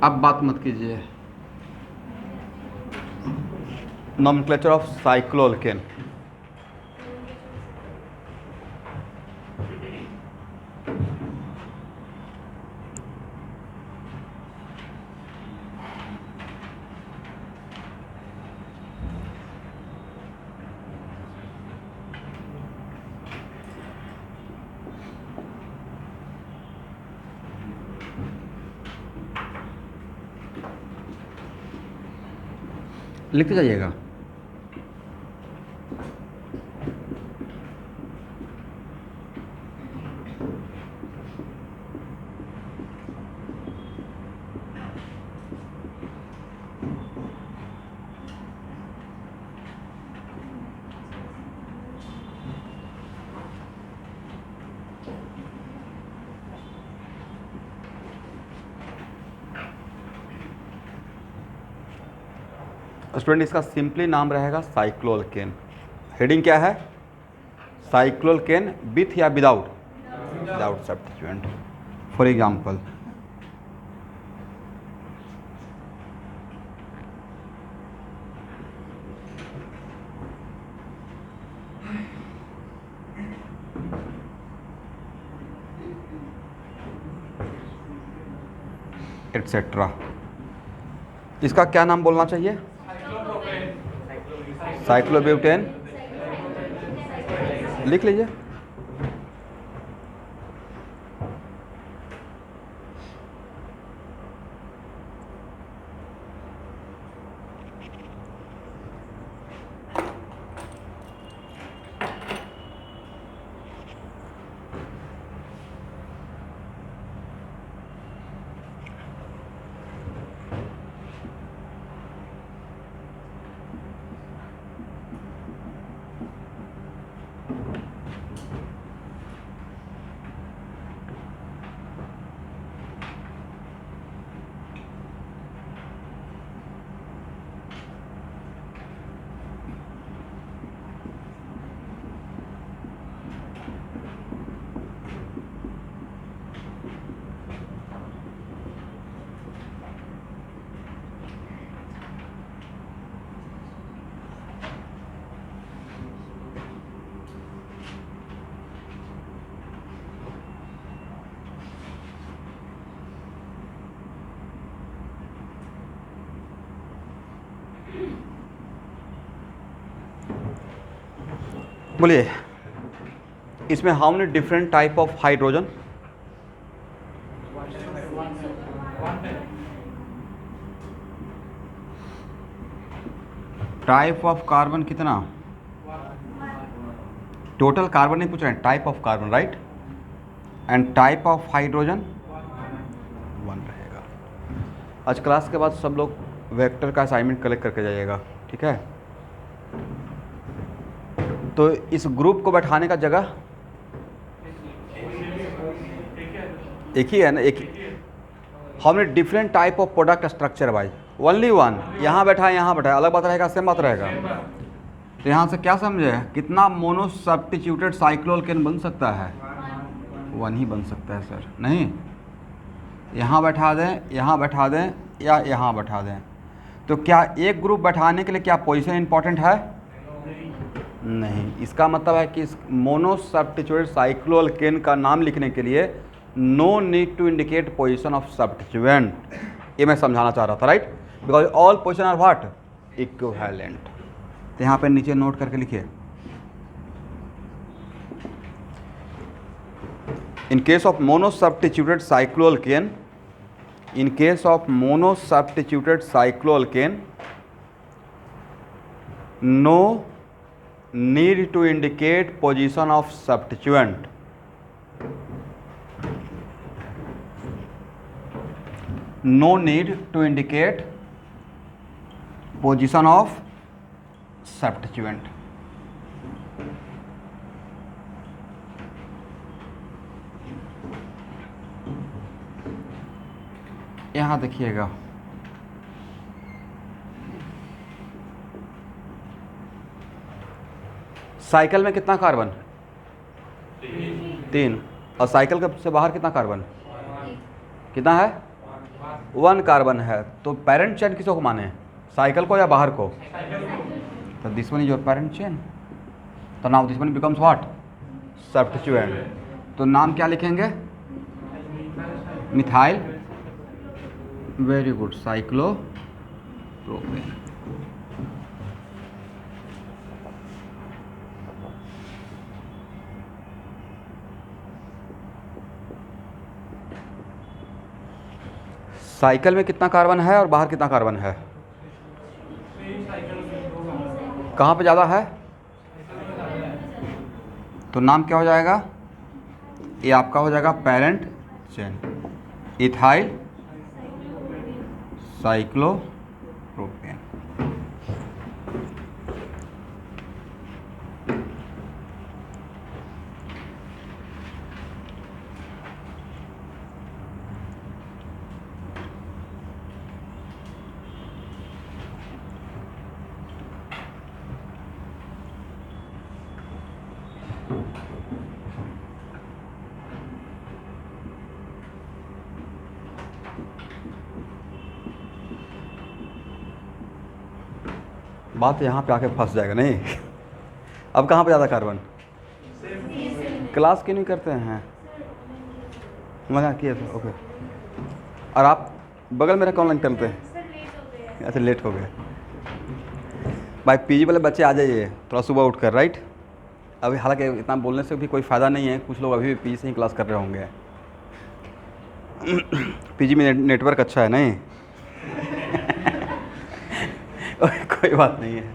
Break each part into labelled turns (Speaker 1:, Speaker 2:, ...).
Speaker 1: अब बात मत कीजिए।
Speaker 2: Nomenclature of cycloalkane.
Speaker 1: लिखते जाइएगा।
Speaker 2: स्टूडेंट इसका सिंपली नाम रहेगा साइक्लोअल्केन। हेडिंग क्या है? साइक्लोअल्केन विथ या without? Without substituent. For example etcetera. इसका क्या नाम बोलना चाहिए? साइक्लोब्यूटेन। लिख लीजिए। बोलिए, इसमें how many different type of hydrogen?
Speaker 1: Type of carbon कितना?
Speaker 2: टोटल कार्बन नहीं पूछ रहे हैं, type of carbon, right?
Speaker 1: And type of hydrogen
Speaker 2: 1 रहेगा। आज क्लास के बाद सब लोग वेक्टर का असाइनमेंट कलेक्ट करके जाइएगा, ठीक है? तो इस ग्रुप को बैठाने का जगह एक ही है ना? एक ही। How many different type of product structure भाई? Only one. यहाँ बैठा है, यहाँ बैठा है, अलग बात रहेगा, सेम बात रहेगा।
Speaker 1: तो यहाँ से क्या समझे? कितना मोनो सब्स्टिट्यूटेड साइक्लोअल्केन बन सकता है? 1 ही बन सकता है सर। नहीं, यहाँ बैठा दें, यहाँ बैठा दें, या यहाँ बैठा दें। तो क्या एक ग्रुप बैठाने के लिए क्या पोजीशन इंपॉर्टेंट है?
Speaker 2: नहीं। इसका मतलब है कि इस मोनो सब्स्टिट्यूटेड साइक्लोअल्केन का नाम लिखने के लिए no need to indicate position of substituent. ये मैं समझाना चाह रहा था, right? Because all position are what? Equivalent.
Speaker 1: तो यहाँ पे नीचे नोट करके लिखिए।
Speaker 2: In case of monosubstituted cycloalkane, in case of monosubstituted cycloalkane, no need to indicate position of substituent.
Speaker 1: No need to indicate position of substituent. यहाँ देखिएगा,
Speaker 2: cycle में कितना कार्बन? 3। और साइकिल के से बाहर कितना कार्बन? कितना है?
Speaker 1: 1 कार्बन है, तो पेरेंट चेन किसको माने, साइकिल को या बाहर को, तो this one is your parent chain. तो now this one becomes what, substituent. तो नाम क्या लिखेंगे, methyl, very good, cyclopropane. Cycle में कितना कार्बन है और बाहर कितना कार्बन है, कहाँ पे ज़्यादा है, तो नाम क्या हो जाएगा, ये आपका हो जाएगा पेरेंट चेन, इथाइल साइक्लोप्रोपेन। बात यहाँ पे आके फंस जाएगा नहीं। अब कहाँ पे ज़्यादा कार्बन, क्लास क्यों नहीं करते हैं, मजाक किया था, ओके। और आप बगल में रख ऑनलाइन करते हैं, अच्छा लेट हो गए भाई। पीजी वाले बच्चे आ जाइए थोड़ा सुबह उठ कर, राइट। अभी हालांकि इतना बोलने से भी कोई फ़ायदा नहीं है, कुछ लोग अभी भी पीजी से ही क्लास कर रहे होंगे। पीजी में नेटवर्क अच्छा है नहीं। कोई बात नहीं है।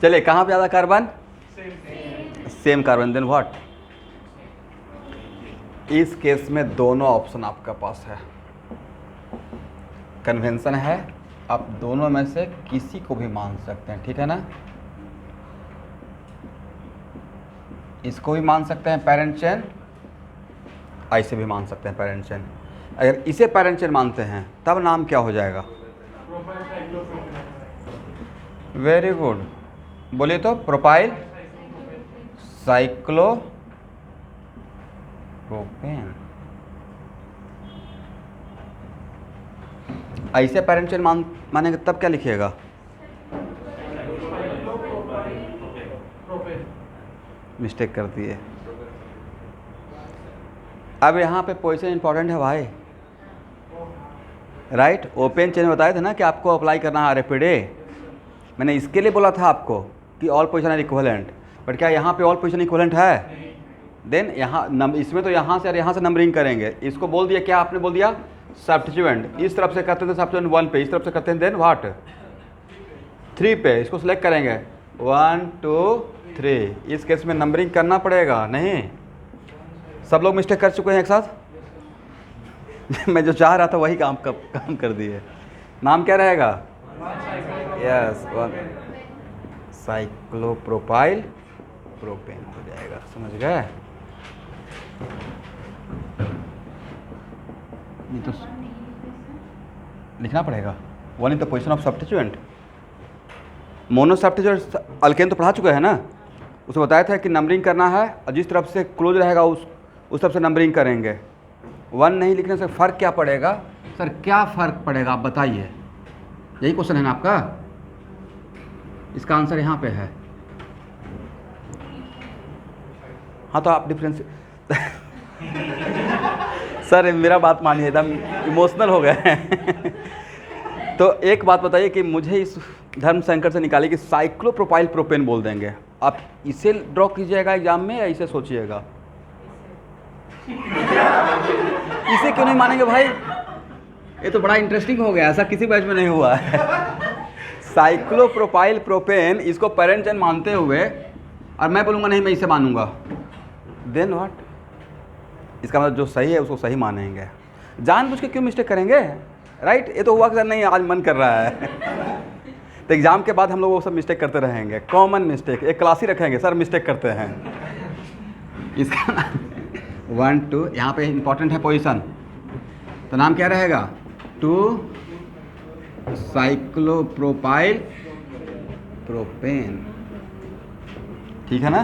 Speaker 1: चलिए, कहाँ पे ज़्यादा carbon, same carbon, then what, इस केस में दोनों ऑप्शन आपके पास है। कन्वेंशन है, आप दोनों में से किसी को भी मान सकते हैं, ठीक है ना। इसको भी मान सकते हैं पेरेंट चेन, ऐसे भी मान सकते हैं पेरेंट चेन। अगर इसे पेरेंट चेन मानते हैं तब नाम क्या हो जाएगा, वेरी गुड, बोलिए तो, प्रोपाइल साइक्लोप्रोपेन। ऐसे पेरेंट चेन मानेंगे तब क्या लिखिएगा, मिस्टेक कर दिए। अब यहाँ पे पोजीशन इंपॉर्टेंट है भाई, राइट। ओपन चेन बताए थे ना कि आपको अप्लाई करना है आरएफपीडे, मैंने इसके लिए बोला था आपको कि all position are equivalent, but क्या यहाँ पे ऑल पोजीशन इक्विवेलेंट है, देन यहाँ इसमें तो यहाँ से और यहाँ से नंबरिंग करेंगे। इसको बोल दिया, क्या आपने बोल दिया, सब्स्टिट्यूएंट। इस तरफ से करते थे सब्स्टिट्यूएंट 1 पे, इस तरफ से करते हैं देन व्हाट 3 पे। इसको सिलेक्ट करेंगे 1 2 3। इस केस में नंबरिंग करना पड़ेगा नहीं। सब लोग मिस्टेक कर चुके हैं एक साथ। मैं जो चाह रहा था वही काम कर दिए। नाम क्या रहेगा, यस, साइक्लोप्रोपाइल प्रोपेन हो जाएगा, समझ गए। ये तो लिखना पड़ेगा, one is the position of substituent. Mono substituent alkane तो पढ़ा चुके हैं ना, उसे बताया था कि नंबरिंग करना है और जिस तरफ से क्लोज रहेगा उस तरफ से नंबरिंग करेंगे। 1 नहीं लिखने से फ़र्क क्या पड़ेगा, सर क्या फ़र्क पड़ेगा आप बताइए, यही क्वेश्चन है ना आपका। इसका आंसर यहाँ पे है। हाँ तो आप डिफरेंस सर मेरा बात मानिए, एकदम इमोशनल हो गए। तो एक बात बताइए कि मुझे इस धर्म संकट से निकालिए कि साइक्लोप्रोपाइल प्रोपेन बोल देंगे, आप इसे ड्रॉ कीजिएगा एग्जाम में या इसे सोचिएगा। इसे क्यों नहीं मानेंगे भाई, ये तो बड़ा इंटरेस्टिंग हो गया, ऐसा किसी बैच में नहीं हुआ है। साइक्लोप्रोपाइल प्रोपेन, इसको पेरेंट चेन मानते हुए और मैं बोलूँगा नहीं मैं इसे मानूंगा, देन व्हाट, इसका मतलब जो सही है उसको सही मानेंगे। जानबूझ के क्यों मिस्टेक करेंगे, राइट। ये तो हुआ कि नहीं आज मन कर रहा है। तो एग्ज़ाम के बाद हम लोग वो सब मिस्टेक करते रहेंगे, कॉमन मिस्टेक। एक क्लास ही रखेंगे, सर मिस्टेक करते हैं। इसका 1 2, यहाँ पे इंपॉर्टेंट है पोजीशन, तो नाम क्या रहेगा 2 साइक्लोप्रोपाइल प्रोपेन, ठीक है ना।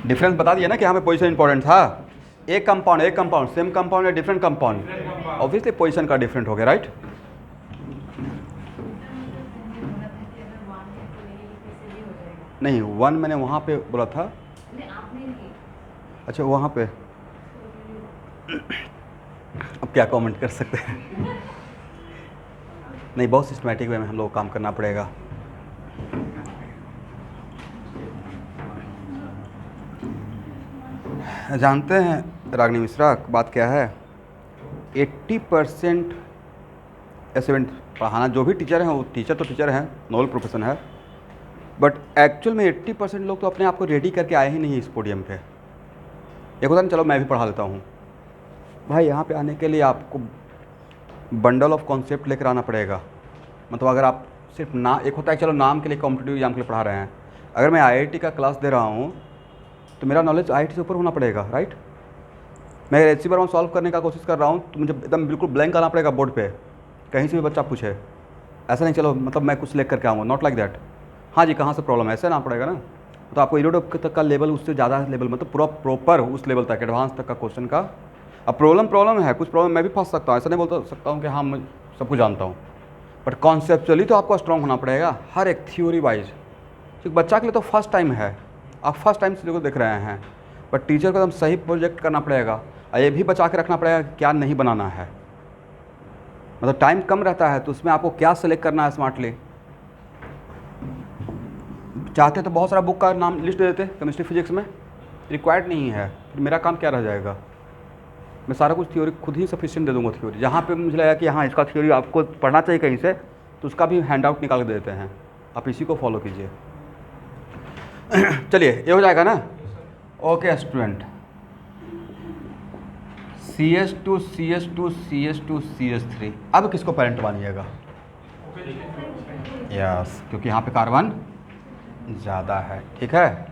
Speaker 1: डिफरेंस बता दिया ना कि यहाँ पे पोजीशन इंपॉर्टेंट था।
Speaker 2: एक कंपाउंड सेम कंपाउंड या डिफरेंट कंपाउंड, ऑब्वियसली पोजीशन का डिफरेंट हो गया, राइट। नहीं 1 मैंने वहाँ पे बोला था, अच्छा वहाँ पे अब क्या कमेंट कर सकते हैं। नहीं, बहुत सिस्टमेटिक वे में हम लोग को काम करना पड़ेगा। जानते हैं रागिनी मिश्रा बात क्या है, 80% एसेवेंट पढ़ाना, जो भी टीचर हैं वो टीचर तो टीचर हैं, नोबल प्रोफेशन है, बट एक्चुअल में 80% लोग तो अपने आप को रेडी करके आए ही नहीं इस पोडियम पे। एक होता नहीं चलो मैं भी पढ़ा लेता हूँ, भाई यहाँ पे आने के लिए आपको बंडल ऑफ कॉन्सेप्ट लेकर आना पड़ेगा। मतलब अगर आप सिर्फ ना, एक होता है चलो नाम के लिए कॉम्पिटिटिव एग्जाम के लिए पढ़ा रहे हैं, अगर मैं आईआईटी का क्लास दे रहा हूँ तो मेरा नॉलेज आईआईटी से ऊपर होना पड़ेगा, राइट। मैं एचसी वर्मा सॉल्व करने का कोशिश कर रहा हूँ तो मुझे एकदम बिल्कुल ब्लैंक आना पड़ेगा बोर्ड पे, कहीं से भी बच्चा पूछे, ऐसा नहीं चलो मतलब मैं कुछ लेकर के आऊँगा, नॉट लाइक दैट। हाँ जी कहाँ से प्रॉब्लम है, ऐसे ना पड़ेगा ना। तो आपको ईरोड तक का लेवल, उससे ज़्यादा लेवल, मतलब पूरा प्रॉपर उस लेवल तक, एडवांस तक का क्वेश्चन का। अब प्रॉब्लम है, कुछ प्रॉब्लम मैं भी फंस सकता हूँ, ऐसा नहीं बोल सकता हूँ कि हाँ मैं सब कुछ जानता हूँ, बट कॉन्सेप्चुअली तो आपको स्ट्रॉन्ग होना पड़ेगा हर एक थ्योरी वाइज। क्योंकि बच्चा के लिए तो फर्स्ट टाइम है, आप फर्स्ट टाइम चीज़ों को देख रहे हैं, बट टीचर को एकदम सही प्रोजेक्ट करना पड़ेगा और ये भी बचा के रखना पड़ेगा क्या नहीं बनाना है। मतलब टाइम कम रहता है तो उसमें आपको क्या सेलेक्ट करना है स्मार्टली। चाहते तो बहुत सारा बुक का नाम लिस्ट दे देते केमिस्ट्री फिजिक्स में, रिक्वायर्ड नहीं है, फिर मेरा काम क्या रह जाएगा। मैं सारा कुछ थ्योरी खुद ही सफिशिएंट दे दूंगा। थ्योरी जहाँ पे मुझे लगा कि हाँ इसका थ्योरी आपको पढ़ना चाहिए कहीं से, तो उसका भी हैंड आउट निकाल के देते हैं, आप इसी को फॉलो कीजिए। चलिए ये हो जाएगा ना। Okay student, CS2 CS2 CS2 CS3, अब किसको पेरेंट मानिएगा? यस, क्योंकि यहाँ पे कार्बन ज़्यादा है, ठीक है।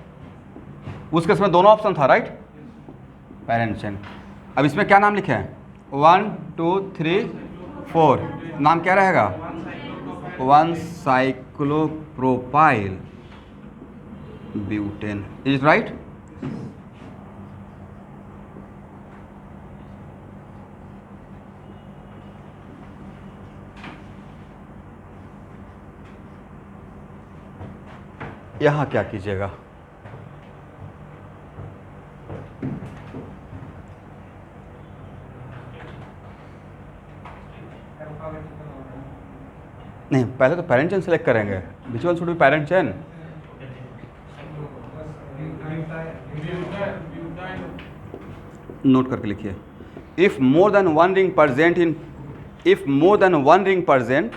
Speaker 2: उस केस में दोनों ऑप्शन था, राइट, पेरेंट चेन। अब इसमें क्या नाम लिखे हैं? 1 2 3 4, नाम क्या रहेगा? 1 साइक्लोप्रोपाइल ब्यूटेन, इज राइट। यहाँ क्या कीजिएगा? नहीं, पहले तो पेरेंट चेन सेलेक्ट करेंगे, which one should be parent chain? Note करके लिखिए, if more than one ring present in, if more than one ring present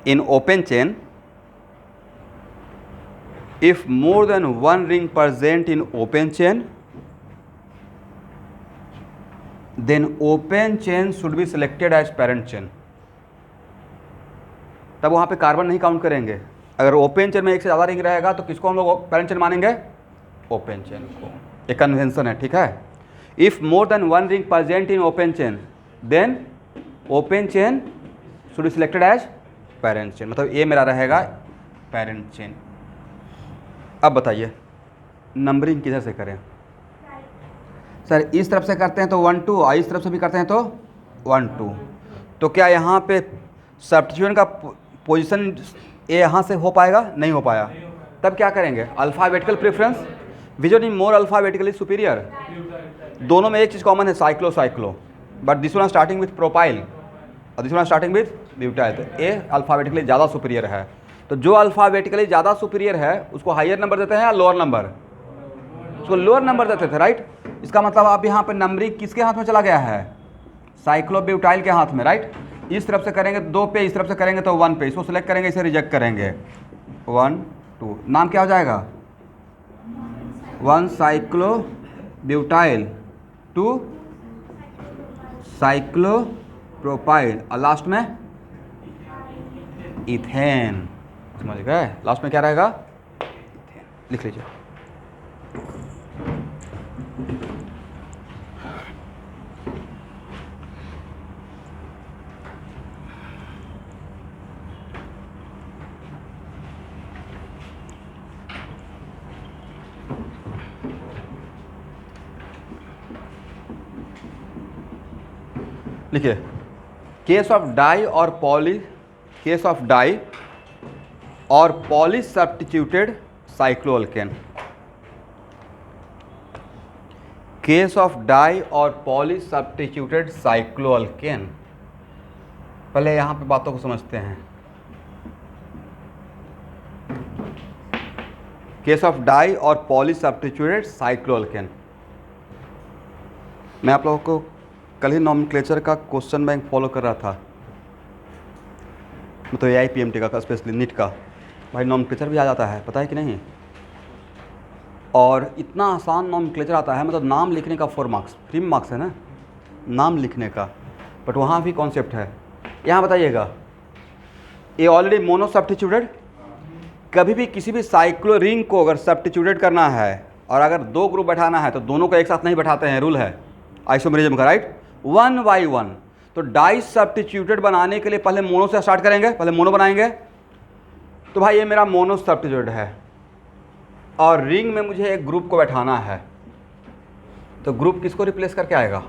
Speaker 2: in open chain, if more than one ring present in open chain, then open chain should be selected as parent chain। तब वहाँ पे carbon नहीं count करेंगे। अगर open chain में एक से ज़्यादा रिंग रहेगा तो किसको हम लोग पेरेंट चेन मानेंगे? ओपन चेन को। एक कन्वेंशन है, ठीक है। If more than one ring present in open chain, then open chain should be selected as parent chain, मतलब ये मेरा रहेगा पेरेंट चेन। अब बताइए नंबरिंग किधर से करें? सर इस तरफ से करते हैं तो 1 2, और इस तरफ से भी करते हैं तो 1 2। तो क्या यहाँ पे सब्स्टिट्यूएंट का पोजीशन ए यहाँ से हो पाएगा? नहीं हो पाया। तब क्या करेंगे? Alphabetical preference, which one is more alphabetically superior. दोनों में एक चीज़ कॉमन है, cyclo cyclo, but this one starting with propyl और this one starting with butyl. तो ए अल्फ़ाबेटिकली ज़्यादा सुपीरियर है, तो जो अल्फ़ाबेटिकली ज़्यादा सुपीरियर है उसको हायर नंबर देते हैं या लोअर नंबर? उसको लोअर नंबर देते थे, राइट। इसका मतलब आप यहाँ पे नंबरिंग किसके हाथ में चला गया है? साइक्लोब्यूटाइल के हाथ में, राइट। इस तरफ से करेंगे 2 पे, इस तरफ से करेंगे तो 1 पे, इसको सिलेक्ट करेंगे, इसे रिजेक्ट करेंगे। 1 2, नाम क्या हो जाएगा? 1 साइक्लोब्यूटाइल 2 साइक्लोप्रोपाइल और लास्ट में इथेन। समझ गए? लास्ट में क्या रहेगा? इथेन। लिख लीजिए।
Speaker 1: लिखिए, केस ऑफ डाई और पॉली, केस ऑफ डाई और poly substituted cycloalkane, case of di और पॉली सब्स्टिट्यूटेड साइक्लोअल्केन। पहले यहाँ पे बातों को समझते हैं। केस ऑफ डाई और पॉली सब्स्टिट्यूटेड साइक्लोअल्केन, मैं आप लोगों को कल ही नॉमेनक्लेचर का क्वेश्चन बैंक फॉलो कर रहा था, मतलब AIPMT का स्पेशली नीट का। भाई नॉमेनक्लेचर भी आ जाता है, पता है कि नहीं? और इतना आसान नॉमेनक्लेचर आता है, मतलब नाम लिखने का 4 मार्क्स, 3 मार्क्स है ना नाम लिखने का, बट वहाँ भी कॉन्सेप्ट है। यहाँ बताइएगा, ये ऑलरेडी मोनो सब्स्टिट्यूटेड, कभी भी किसी भी साइक्लो रिंग को अगर सब्स्टिट्यूटेड करना है और अगर 2 ग्रुप बैठाना है तो दोनों को एक साथ नहीं बैठाते हैं, रूल है आइसोमेरिज्म का, राइट? 1 बाई 1। तो डाई सब्स्टिट्यूटेड बनाने के लिए पहले मोनो से स्टार्ट करेंगे, पहले मोनो बनाएंगे। तो भाई ये मेरा मोनो सब्स्टिट्यूटेड है और रिंग में मुझे एक ग्रुप को बैठाना है, तो ग्रुप किसको रिप्लेस करके आएगा?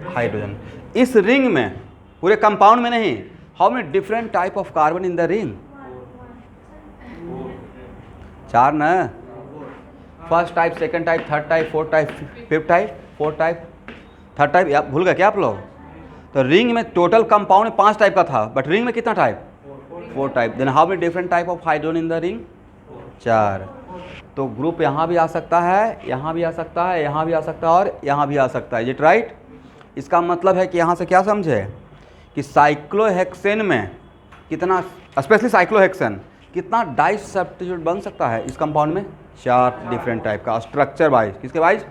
Speaker 1: हाइड्रोजन। इस रिंग में, पूरे कंपाउंड में नहीं, how many different type of carbon in the ring? 4 ना? First type, second type, third type, fourth type, fifth type, fourth type, third type. या भूल गए क्या आप लोग? तो रिंग में टोटल कंपाउंड में 5 टाइप का था, बट रिंग में कितना type? 4 type. Then how many different type of hydrogen in the ring? 4। तो ग्रुप यहाँ भी आ सकता है, यहाँ भी आ सकता है, यहाँ भी आ सकता है और यहाँ भी आ सकता है। It right? इसका मतलब है कि यहाँ से क्या समझे कि साइक्लोहेक्सेन में कितना, स्पेशली साइक्लोहेक्सेन, कितना डाई सब्स्टिट्यूट बन सकता है इस कंपाउंड में? 4 डिफरेंट टाइप का। स्ट्रक्चर वाइज, किसके वाइज?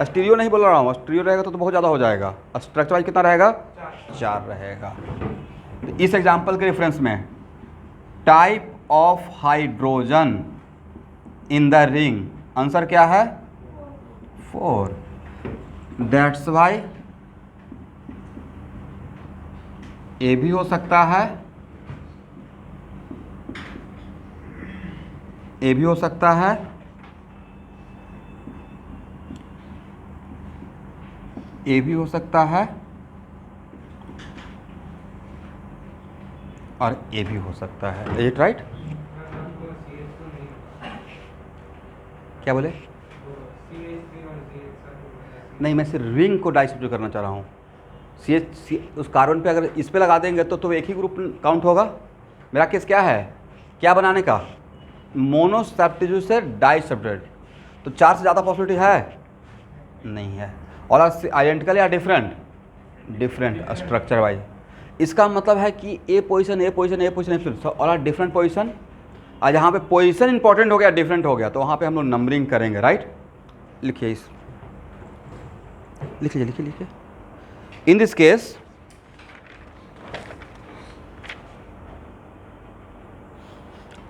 Speaker 1: स्टीरियो नहीं बोल रहा हूँ, स्टीरियो रहेगा तो बहुत ज़्यादा हो जाएगा। स्ट्रक्चर वाइज कितना रहेगा? 4 रहेगा। तो इस एग्जाम्पल के रेफरेंस में type of hydrogen in the ring, answer क्या है? 4। दैट्स वाई ए भी हो सकता है, ए भी हो सकता है, ए भी हो सकता है और ए भी हो सकता है। Is it right? क्या बोले? नहीं, मैं सिर्फ रिंग को डाइसब्स्टिट्यूट करना चाह रहा हूँ। सी उस कार्बन पे अगर इस पे लगा देंगे तो एक ही ग्रुप काउंट होगा। मेरा केस क्या है, क्या बनाने का? मोनो सब्स्टिट्यूट से डाई सब्स्टिट्यूट। तो 4 से ज़्यादा पॉसिबिलिटी है? नहीं है। और आइडेंटिकल या डिफरेंट? Different structure wise. इसका मतलब है कि ए पोजीशन, ए पोजीशन, ए पोजीशन और डिफरेंट पोजीशन। आज यहाँ पे पोजीशन इंपॉर्टेंट हो गया, डिफरेंट हो गया, तो वहाँ पे हम लोग नंबरिंग करेंगे, राइट? लिखिए इस, लिखिए लिखिए लिखिए। इन this case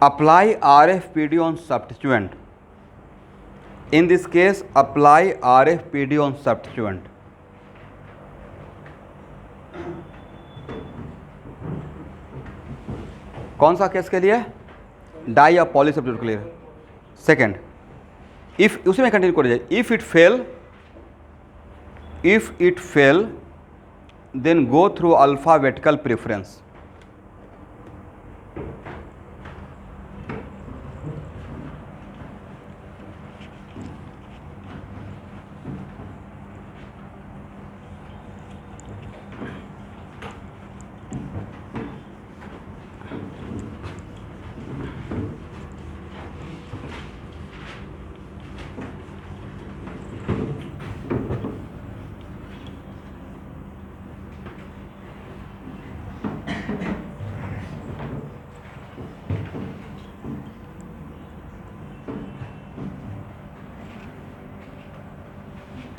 Speaker 1: apply RFPD on substituent. In this case, apply RFPD on substituent. कौन सा केस के लिए? डाई या पॉली सब्स्टिट्यूट के लिए। सेकेंड, इफ, उसी में कंटिन्यू करिए। If it fail then go through alphabetical preference.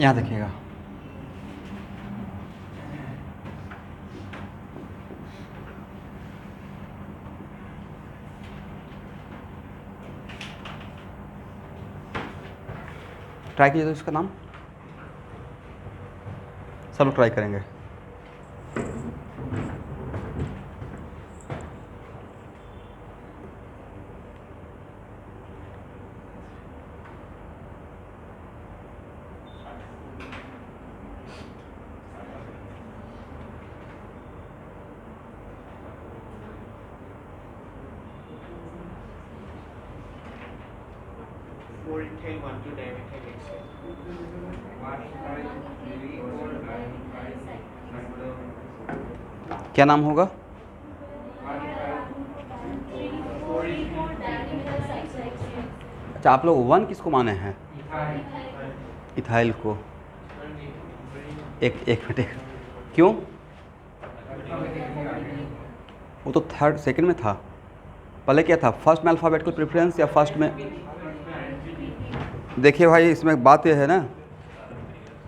Speaker 1: यहाँ देखिएगा, ट्राई कीजिए तो इसका नाम, सब लोग ट्राई करेंगे। क्या नाम होगा? अच्छा, आप लोग 1 किसको माने हैं? इथाइल को। एक मिनट, क्यों? वो तो थर्ड सेकंड में था, पहले क्या था? फर्स्ट में अल्फ़ाबेट को प्रेफरेंस या फर्स्ट में? देखिए भाई, इसमें बात ये है ना,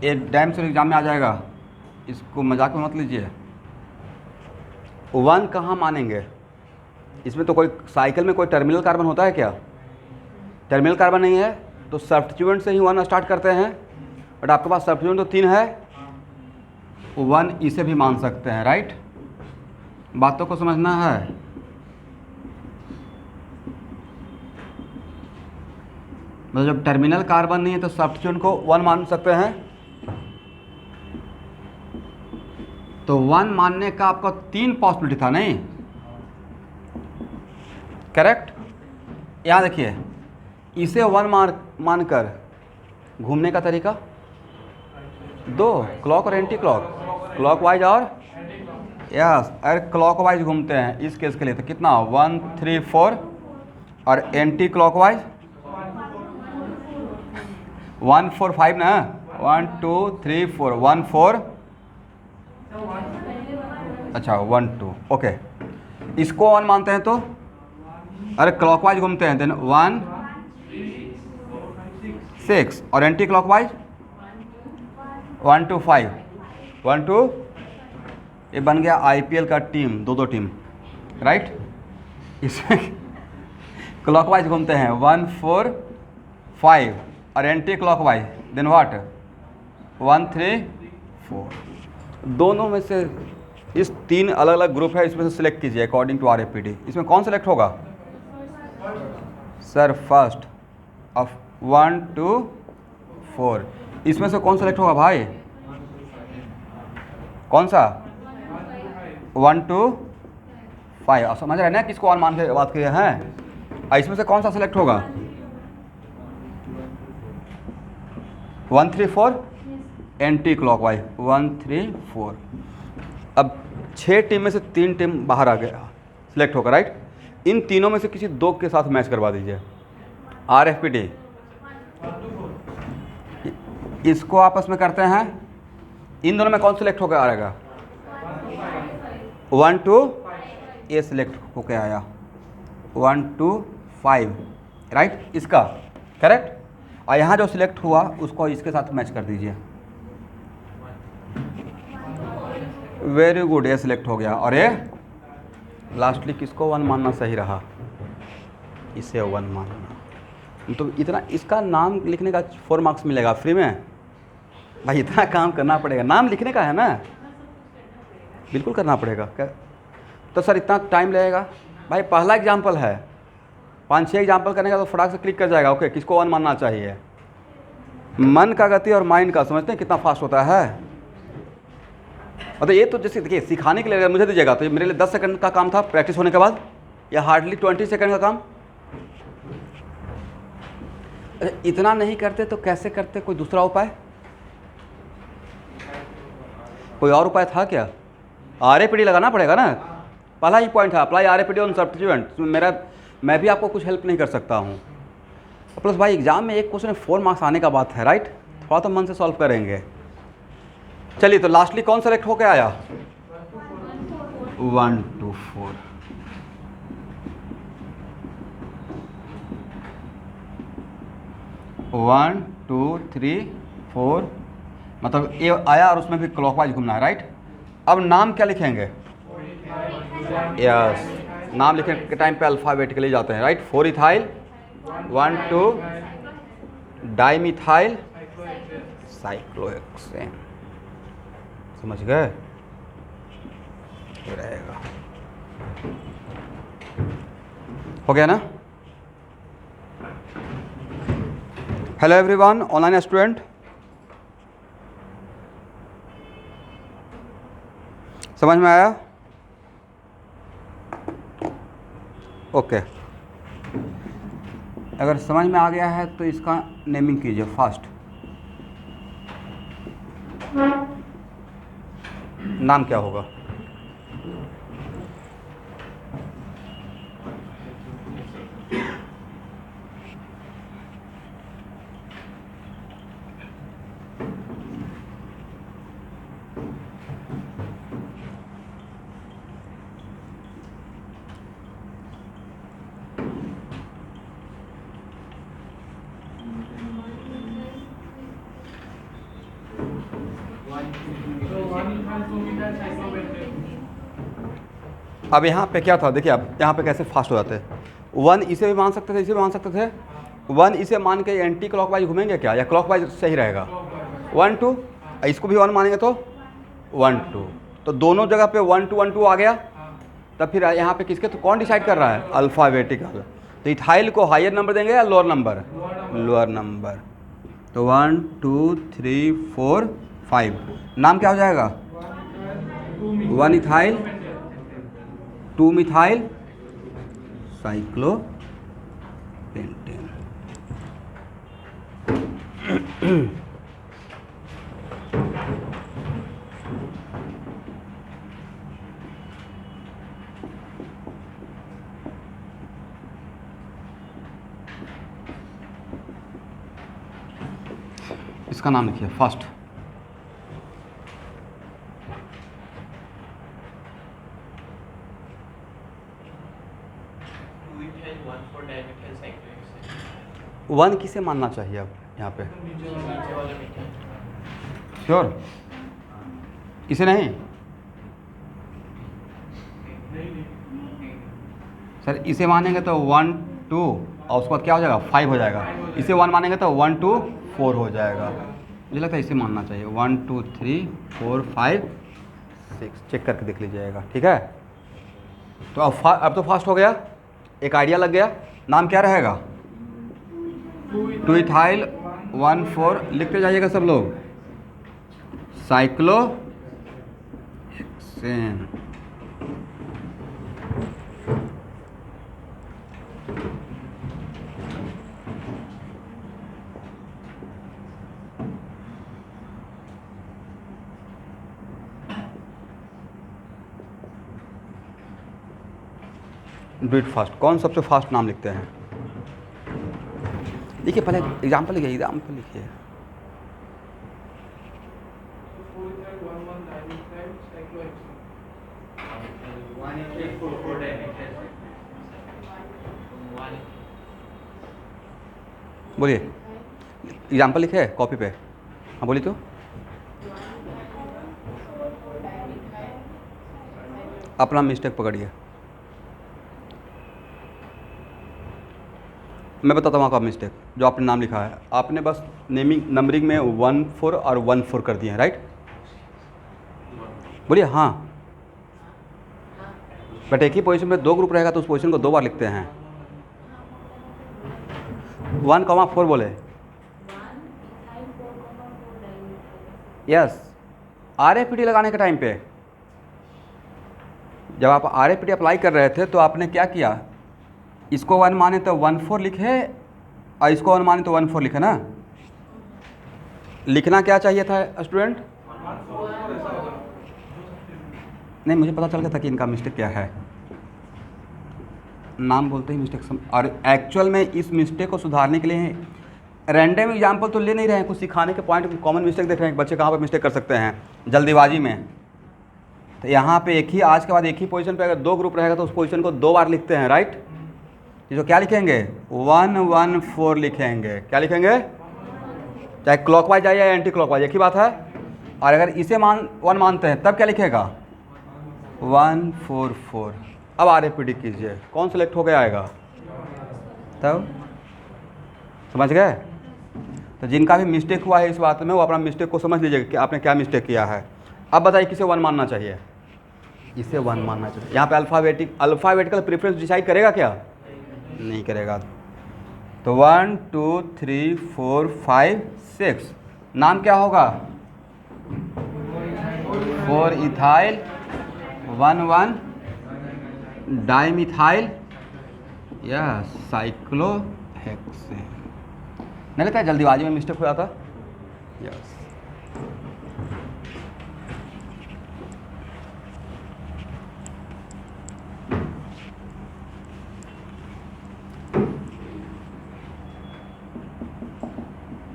Speaker 1: ये डैम से एग्जाम में आ जाएगा, इसको मजाक में मत लीजिए। 1 कहाँ मानेंगे? इसमें तो कोई साइकिल में कोई टर्मिनल कार्बन होता है क्या? टर्मिनल कार्बन नहीं है तो सब्स्टिट्यूएंट से ही 1 स्टार्ट करते हैं, बट आपके पास सब्स्टिट्यूएंट तो 3 है, 1 इसे भी मान सकते हैं, राइट? बातों को समझना है। मतलब जब टर्मिनल कार्बन नहीं है तो सब्स्टिट्यूएंट को 1 मान सकते हैं। तो 1 मानने का आपका 3 पॉसिबिलिटी था, नहीं? करेक्ट। यहाँ देखिए, इसे 1 मानकर घूमने का तरीका 2, क्लॉक और एंटी क्लॉक, क्लॉकवाइज और यस, अरे क्लॉकवाइज घूमते हैं इस केस के लिए, तो कितना 1 3 4, और एंटी क्लॉकवाइज 1 4 5 ना, 1 2 3 4, 1 4, अच्छा 1 2, ओके। इसको 1 मानते हैं तो अरे क्लॉकवाइज घूमते हैं, देन 1 6, और एंटी क्लॉकवाइज 1 2 5, 1 2, ये बन गया आईपीएल का टीम, 2 टीम, राइट? इसमें क्लॉकवाइज घूमते हैं 1 4 5, और एंटी क्लॉकवाइज देन व्हाट 1 3 4। दोनों में से इस 3 अलग अलग ग्रुप है, इसमें से सिलेक्ट कीजिए अकॉर्डिंग टू आरएपीडी। इसमें कौन सेलेक्ट होगा सर? First of 1 2 4। इसमें से कौन सेलेक्ट होगा भाई? कौन सा? 1 2 5। आप समझ रहे हैं ना किसको 1 मान के बात किए हैं? इसमें से कौन सा सेलेक्ट होगा? 1 3 4 एंटी क्लॉकवाइज 1 3 4। अब 6 टीम में से 3 टीम बाहर आ गया, सिलेक्ट होगा, राइट? इन तीनों में से किसी 2 के साथ मैच करवा दीजिए। आरएफपीडी इसको आपस में करते हैं, इन दोनों में कौन सिलेक्ट होकर आएगा? 1 2, ये सिलेक्ट होकर आया 1 2 5, राइट? इसका करेक्ट। और यहाँ जो सिलेक्ट हुआ उसको इसके साथ मैच कर दीजिए। वेरी गुड, ये सिलेक्ट हो गया। और ये लास्टली किसको 1 मानना सही रहा? इसे 1 मानना। तो इतना, इसका नाम लिखने का 4 मार्क्स मिलेगा फ्री में। भाई इतना काम करना पड़ेगा, नाम लिखने का है ना, बिल्कुल करना पड़ेगा। क्या तो सर इतना टाइम लगेगा? भाई पहला एग्जाम्पल है, 5-6 एग्जाम्पल करने का तो फटाक से क्लिक कर जाएगा। ओके, किसको 1 मानना चाहिए? मन का गति और माइंड का समझते हैं कितना फास्ट होता है। मतलब ये तो जैसे देखिए, सिखाने के लिए अगर मुझे दीजिएगा तो ये मेरे लिए 10 सेकंड का काम था प्रैक्टिस होने के बाद, या हार्डली 20 सेकंड का काम। इतना नहीं करते तो कैसे करते? कोई दूसरा उपाय, कोई और उपाय था क्या? आरएपीडी लगाना पड़ेगा ना, पहला ही पॉइंट है, अप्लाई आरएपीडी ऑन सब्स्टिट्यूएंट। मैं भी आपको कुछ हेल्प नहीं कर सकता हूँ। प्लस भाई एग्जाम में एक क्वेश्चन में 4 मार्क्स आने का बात है, राइट? थोड़ा तो मन से सॉल्व करेंगे। चलिए, तो लास्टली कौन सेलेक्ट होके आया? 1 2 4। वन 2 3 4, मतलब ये आया और उसमें भी क्लॉकवाइज घूमना है, राइट? अब नाम क्या लिखेंगे? यस, नाम लिखने के टाइम पे अल्फ़ाबेटिकली जाते हैं, राइट? 4 ethyl, 1 2 dimethyl cyclohexane. समझ गए? रहेगा, हो गया ना? हेलो एवरीवन, ऑनलाइन स्टूडेंट, समझ में आया? ओके। अगर समझ में आ गया है तो इसका नेमिंग कीजिए फास्ट। नाम क्या होगा? अब यहाँ पे क्या था देखिए, अब यहाँ पे कैसे फास्ट हो जाते हैं। 1 इसे भी मान सकते थे, इसे भी मान सकते थे। 1 इसे मान के एंटी क्लॉकवाइज घूमेंगे क्या, या क्लॉकवाइज सही रहेगा? 1 2, इसको भी 1 मानेंगे तो 1 2, तो दोनों जगह पे 1 2 1 2 आ गया। तब फिर यहाँ पे किसके, तो कौन डिसाइड कर रहा है? अल्फ़ाबेटिकल। तो इथाइल को हायर नंबर देंगे या लोअर नंबर? Lower number. तो 1 2 3 4 5, नाम क्या हो जाएगा? 1 इथाइल 2 मिथाइल साइक्लोपेंटेन। इसका नाम लिखिए फास्ट। वन किसे मानना चाहिए अब यहाँ पे? श्योर? इसे नहीं सर, इसे मानेंगे तो 1 2 और उसके बाद क्या हो जाएगा? 5 हो जाएगा। इसे 1 मानेंगे तो 1 2 4 हो जाएगा। मुझे लगता है इसे मानना चाहिए। 1 2 3 4 5 6, चेक करके देख लीजिएगा, ठीक है? तो अब तो फास्ट हो गया, एक आइडिया लग गया। नाम क्या रहेगा? 2 इथाइल 1 4, लिखते जाइएगा सब लोग, साइक्लोहेक्सेन। Do it fast. कौन सबसे फास्ट नाम लिखते हैं? देखिए पहले एग्जाम्पल लिखिए, एग्जाम्पल लिखिए। बोलिए, एग्जाम्पल लिखे कॉपी पे। हाँ बोलिए। तो अपना मिस्टेक पकड़िए, मैं बताता हूँ आपका मिस्टेक। जो आपने नाम लिखा है, आपने बस नंबरिंग में 1 4 और 1 4 कर दिए हैं, राइट? बोलिए हाँ। बट एक ही पोजीशन में 2 ग्रुप रहेगा तो उस पोजीशन को 2 बार लिखते हैं। 1,4 बोले। यस, RFPD लगाने के टाइम पे जब आप RFPD अप्लाई कर रहे थे तो आपने क्या किया? इसको 1 माने तो 1 4 लिखे और इसको 1 माने तो 1 4 लिखे ना। लिखना क्या चाहिए था स्टूडेंट? नहीं, मुझे पता चल गया था कि इनका मिस्टेक क्या है। नाम बोलते ही मिस्टेक और एक्चुअल में इस मिस्टेक को सुधारने के लिए रैंडम एग्जाम्पल तो ले नहीं रहे हैं, कुछ सिखाने के पॉइंट, कॉमन मिस्टेक देख रहे हैं बच्चे कहाँ पर मिस्टेक कर सकते हैं जल्दीबाजी में। तो यहाँ पे एक ही, आज के बाद एक ही पोजीशन पे अगर 2 ग्रुप रहेगा तो उस पोजीशन को 2 बार लिखते हैं, राइट? जो क्या लिखेंगे? 1 1 4 लिखेंगे। क्या लिखेंगे? चाहे क्लॉकवाइज आए या एंटी क्लॉकवाइज, एक ही बात है। और अगर इसे 1 मानते हैं तब क्या लिखेगा? 1 4 4। अब RFPD कीजिए, कौन सेलेक्ट हो गया आएगा? तब समझ गए? तो जिनका भी मिस्टेक हुआ है इस बात में, वो अपना मिस्टेक को समझ लीजिएगा कि आपने क्या मिस्टेक किया है। अब बताइए किसे 1 मानना चाहिए? इसे 1 मानना चाहिए। यहाँ पे अल्फ़ाबेटिकल प्रेफरेंस डिसाइड करेगा क्या? नहीं करेगा। तो 1 2 3 4 5 6, नाम क्या होगा? 4 इथाइल 1 1 डाइमिथाइल या साइक्लोहेक्सेन। हेक्सेन। नहीं लगता है जल्दीबाजी में मिस्टेक हो जाता? यस।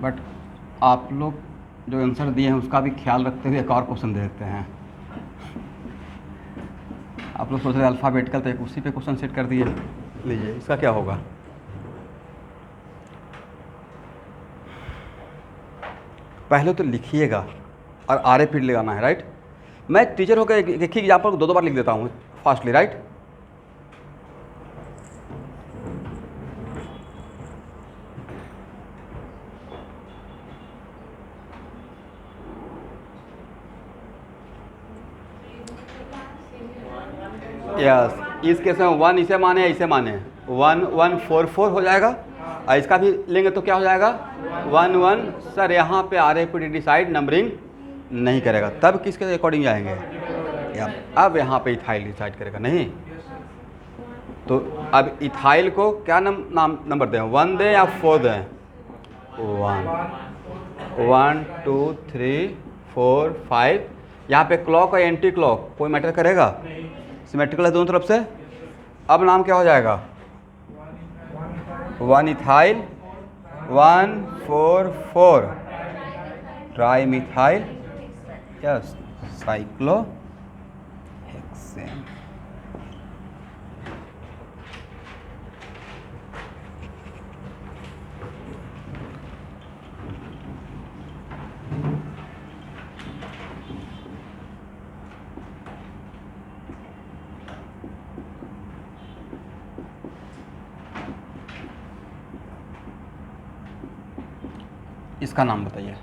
Speaker 1: बट आप लोग जो आंसर दिए हैं उसका भी ख्याल रखते हुए एक और क्वेश्चन दे देते हैं। आप लोग सोच रहे अल्फ़ाबेटिकल, तो एक उसी पे क्वेश्चन सेट कर दिए। लीजिए इसका क्या होगा। पहले तो लिखिएगा और आरे पीट लगाना है, राइट। मैं टीचर होकर एक ही एग्जाम्पल को दो बार लिख देता हूँ फास्टली, राइट। यस, इस केस में 1 इसे माने या इसे माने 1 1 4 4 हो जाएगा, और इसका भी लेंगे तो क्या हो जाएगा 1 1। सर यहाँ पे R A P D decide numbering नहीं करेगा, तब किसके अकॉर्डिंग जाएंगे? अब यहाँ पे इथाइल डिसाइड करेगा, नहीं तो अब इथाइल को क्या नंबर दें, 1 दें या 4 दें? 1 2 3 4 5। यहाँ पे क्लॉक और एंटी क्लॉक कोई मैटर करेगा? सिमेट्रिकल है दोनों तरफ से। अब नाम क्या हो जाएगा? 1 ethyl 1 4 4 tri methyl, yes, cyclo hexane. इसका नाम बताइए।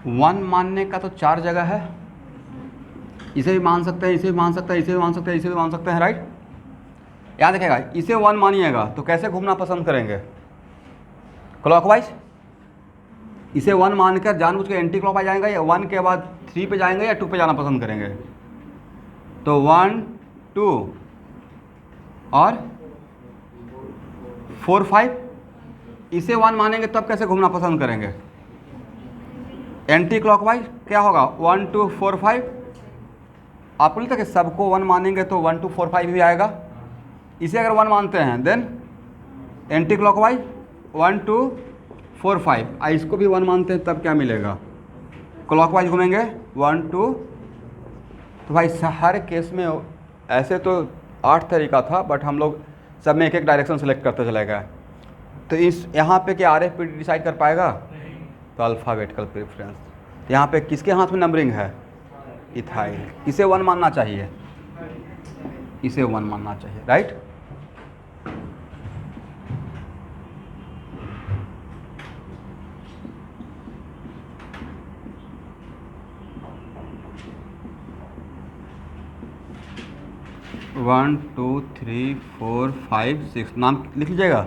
Speaker 1: वन मानने का तो 4 जगह है, इसे भी मान सकते हैं, इसे भी मान सकते हैं, इसे भी मान सकते हैं, इसे भी मान सकते हैं, राइट। याद रखिएगा, इसे 1 मानिएगा तो कैसे घूमना पसंद करेंगे? क्लॉकवाइज। इसे 1 मानकर जानबूझ के एंटी क्लॉकवाइज जाएंगे, या 1 के बाद 3 पे जाएंगे, या 2 पे जाना पसंद करेंगे? तो 1 2 और 4 5। इसे 1 मानेंगे तब कैसे घूमना पसंद करेंगे? एंटी क्लॉकवाइज क्या होगा? 1 2 4 5। आपको नहीं लगता कि सबको 1 मानेंगे तो 1 2 4 5 भी आएगा? इसे अगर 1 मानते हैं देन एंटी क्लॉकवाइज 1 2 4 5। इसको भी 1 मानते हैं तब क्या मिलेगा? क्लॉकवाइज घूमेंगे 1 2। तो भाई हर केस में ऐसे तो 8 तरीका था, बट हम लोग सब में एक एक डायरेक्शन सेलेक्ट करते चले गए। तो इस यहाँ पे क्या आर एफ पी डिसाइड कर पाएगा? तो अल्फ़ाबेटिकल प्रेफरेंस। यहाँ पे किसके हाथ में नंबरिंग है? इथाइल। इसे 1 मानना चाहिए, इसे 1 मानना चाहिए, राइट। वन 2 3 4 5 6 नाम लिख लीजिएगा।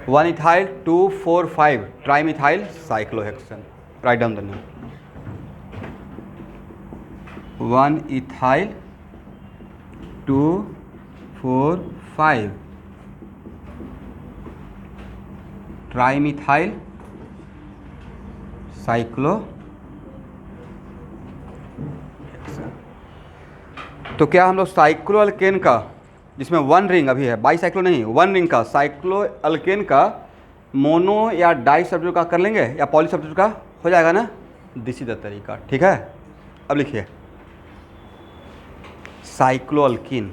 Speaker 1: 1 ethyl 2 4 5 trimethyl cyclohexane. Write down the name. 1 ethyl 2 4 5 trimethyl cyclo. तो क्या हम लोग साइक्लो अल्केन का, जिसमें 1 रिंग अभी है, बाईसाइक्लो नहीं, 1 रिंग का साइक्लो अल्केन का मोनो या डाई सब्जेक्ट का कर लेंगे, या पॉली सब्जेक्ट का हो जाएगा ना? दिस इज द तरीका, ठीक है। अब लिखिए साइक्लो अल्कीन।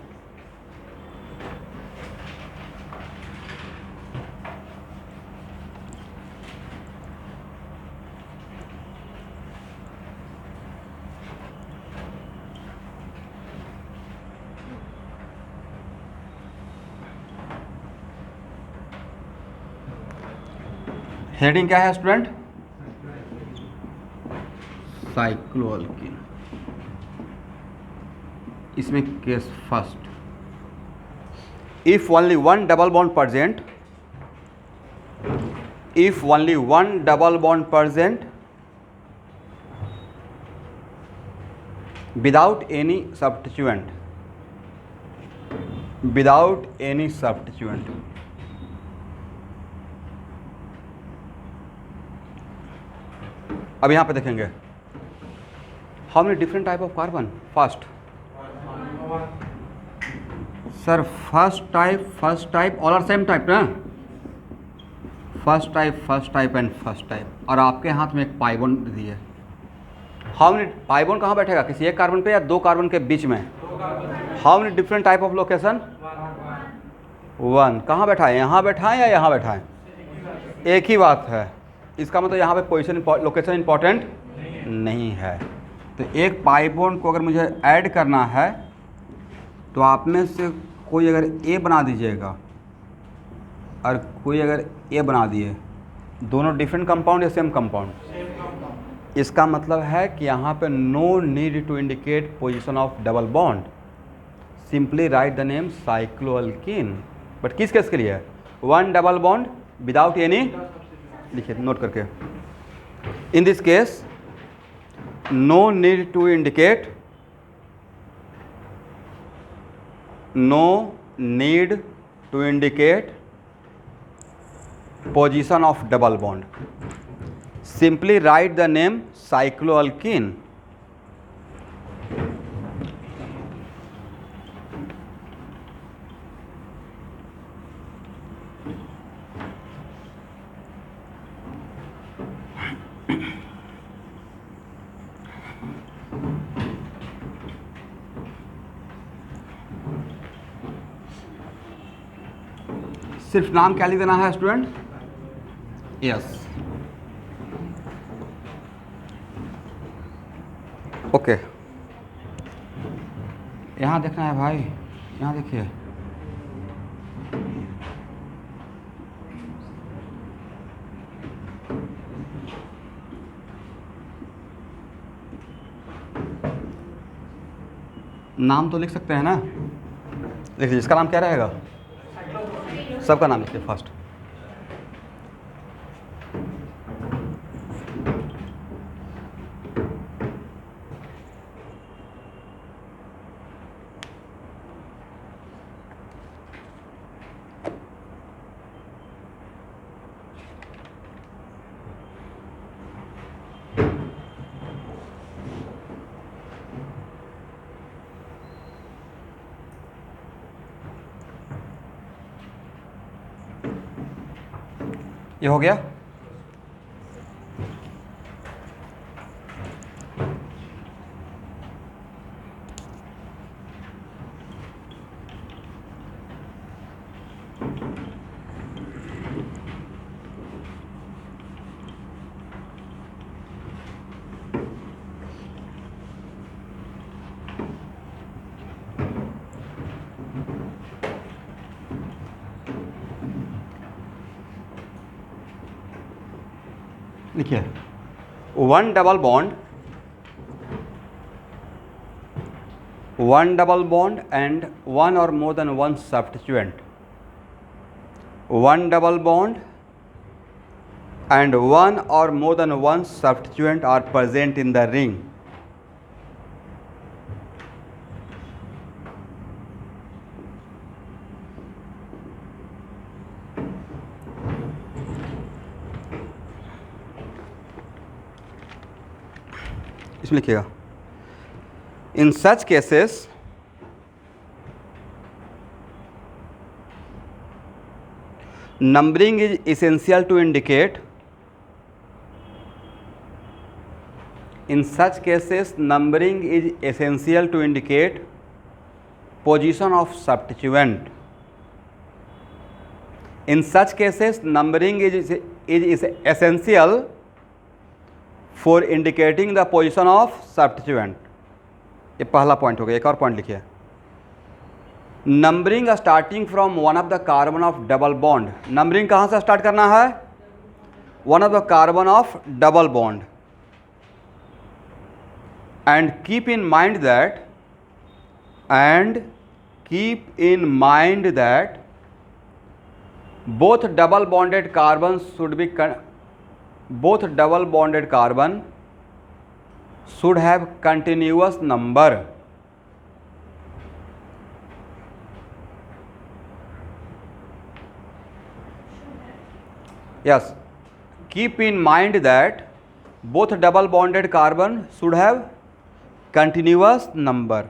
Speaker 1: हेडिंग क्या है स्टूडेंट? साइक्लोअल्कीन। इसमें case first, if only one double bond present, if only one double bond present without any substituent, without any substituent, अब यहाँ पे देखेंगे how many different type of carbon. First sir, first type all are same type ना, first type and first type, और आपके हाथ में एक पाई बॉन्ड दी है। हाउ मेनी पाई बॉन्ड कहाँ बैठेगा? किसी एक कार्बन पे या दो कार्बन के बीच में? How many different type of location? One. कहाँ बैठा है? यहाँ बैठा है या यहाँ बैठा है? एक ही बात है। इसका मतलब यहाँ पे पोजीशन लोकेशन इंपॉर्टेंट नहीं है। तो एक पाई बॉन्ड को अगर मुझे ऐड करना है तो आप में से कोई अगर ए बना दीजिएगा और कोई अगर ए बना दिए, दोनों डिफरेंट कंपाउंड या सेम कंपाउंड? इसका मतलब है कि यहाँ पे no need to indicate position of double bond, simply write the name cycloalkene. But किस केस के लिए है? One double bond without any, लिखिए नोट करके, in this case no need to indicate, no need to indicate position of double bond, simply write the name cycloalkene. सिर्फ नाम क्या लिख देना है स्टूडेंट? Yes, okay. यहाँ देखना है भाई, यहाँ देखिए, नाम तो लिख सकते हैं ना? लिख लीजिए। इसका नाम क्या रहेगा? सबका नाम लिखिए फर्स्ट। ये हो गया। लिखिए, one double bond and one और more than one substituent, one double bond and one or more than one substituent are present in the ring. इसमें लिखिएगा, in such cases numbering is essential to indicate, in such cases numbering is essential to indicate position of substituent. In such cases numbering is essential for indicating the position of substituent. ये पहला point हो गया। एक और point लिखिए, numbering starting from one of the carbon of double bond. Numbering कहाँ से start करना है?
Speaker 2: one of the carbon of double bond, and keep in mind that both double bonded carbon should have continuous number. Yes, keep in mind that both double bonded carbon should have continuous number.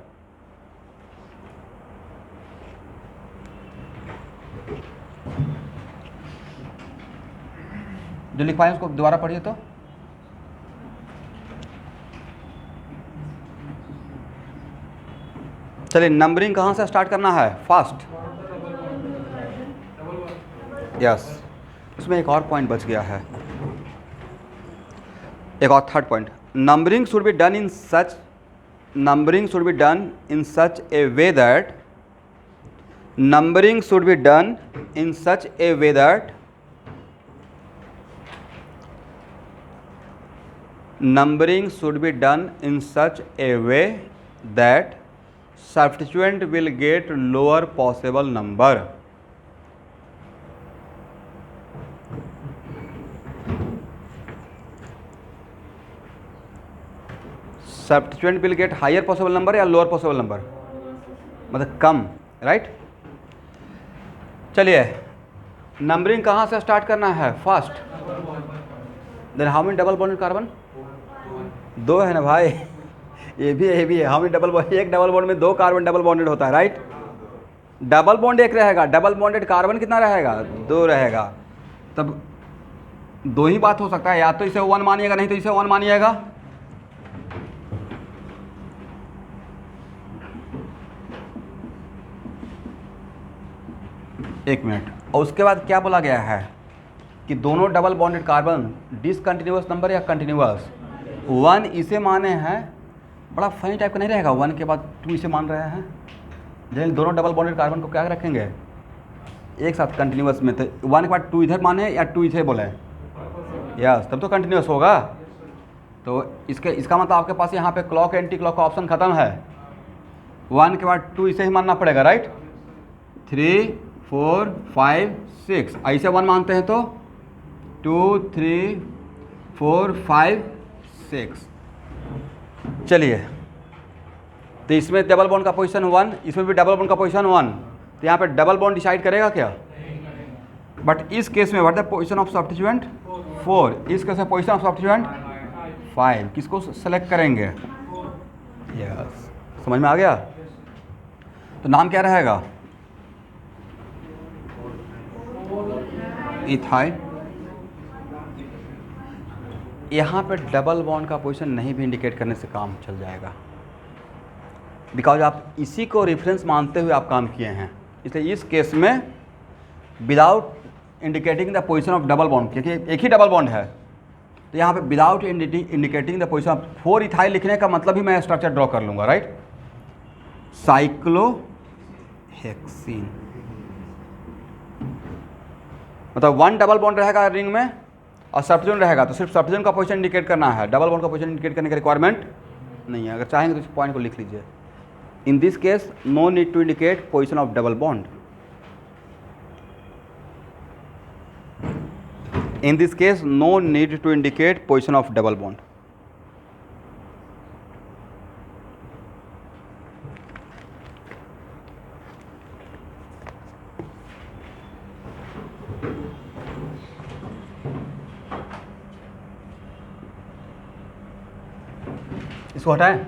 Speaker 2: जो लिखा है उसको दोबारा पढ़िए तो। चलिए, numbering कहाँ से स्टार्ट करना है? फर्स्ट। यस, उसमें एक और पॉइंट बच गया है, एक और third point. Numbering should be done in such A way that substituent will get lower possible number. Substituent will get higher possible number या lower possible number, मतलब कम, राइट? चलिए, नंबरिंग कहाँ से स्टार्ट करना है? First. Then how many double bonded carbon? 2 है ना भाई, ये भी है। How many double bond? एक डबल बॉन्ड में 2 कार्बन डबल बॉन्डेड होता है, राइट? डबल बॉन्ड एक रहेगा, डबल बॉन्डेड कार्बन कितना रहेगा? 2 रहेगा। तब 2 ही बात हो सकता है, या तो इसे 1 मानिएगा, नहीं तो इसे 1 मानिएगा। एक मिनट। और उसके बाद क्या बोला गया है कि दोनों double bonded carbon discontinuous number या कंटिन्यूअस? 1 इसे माने हैं, बड़ा फनी टाइप का नहीं रहेगा। 1 के बाद 2 इसे मान रहे हैं, जैसे दोनों डबल बॉन्डेड कार्बन को क्या रखेंगे एक साथ कंटिन्यूअस में। तो 1 के बाद 2 इधर माने या 2 इधर बोले? यस, तब तो कंटिन्यूअस होगा। तो इसका मतलब आपके पास यहाँ पे क्लॉक एंटी क्लॉक का ऑप्शन खत्म है। 1 के बाद 2 इसे ही मानना पड़ेगा, राइट? 3 4 5 6 ऐसे 1 मानते हैं तो 2 3 4 5 6। चलिए, तो इसमें डबल बॉन्ड का पोजीशन 1, इसमें भी डबल बॉन्ड का पोजीशन 1, तो यहाँ पे डबल बॉन्ड डिसाइड करेगा क्या? बट इस केस में what the position of substituent? 4। इस केस में पोजीशन ऑफ सब्स्टिट्यूएंट 5। किसको सेलेक्ट करेंगे? यस, समझ में आ गया? तो नाम क्या रहेगा? इथाइल। यहाँ पे डबल बॉन्ड का पोजीशन नहीं भी इंडिकेट करने से काम चल जाएगा, बिकॉज आप इसी को रेफरेंस मानते हुए आप काम किए हैं। इसलिए इस केस में without indicating the position of double bond, क्योंकि एक ही डबल बॉन्ड है, तो यहाँ पे without indicating the position of 4 ethyl लिखने का मतलब ही मैं स्ट्रक्चर ड्रॉ कर लूँगा, राइट? साइक्लोहेक्सीन, मतलब 1 डबल बॉन्ड रहेगा रिंग में और सब्स्टिट्यूएंट रहेगा, तो सिर्फ सब्स्टिट्यूएंट का पोजीशन इंडिकेट करना है, डबल बॉन्ड का पोजीशन इंडिकेट करने की रिक्वायरमेंट नहीं है। अगर चाहेंगे तो इस पॉइंट को लिख लीजिए। In this case no need to indicate position of double bond. In this case no need to indicate position of double bond. इसको हटाएं।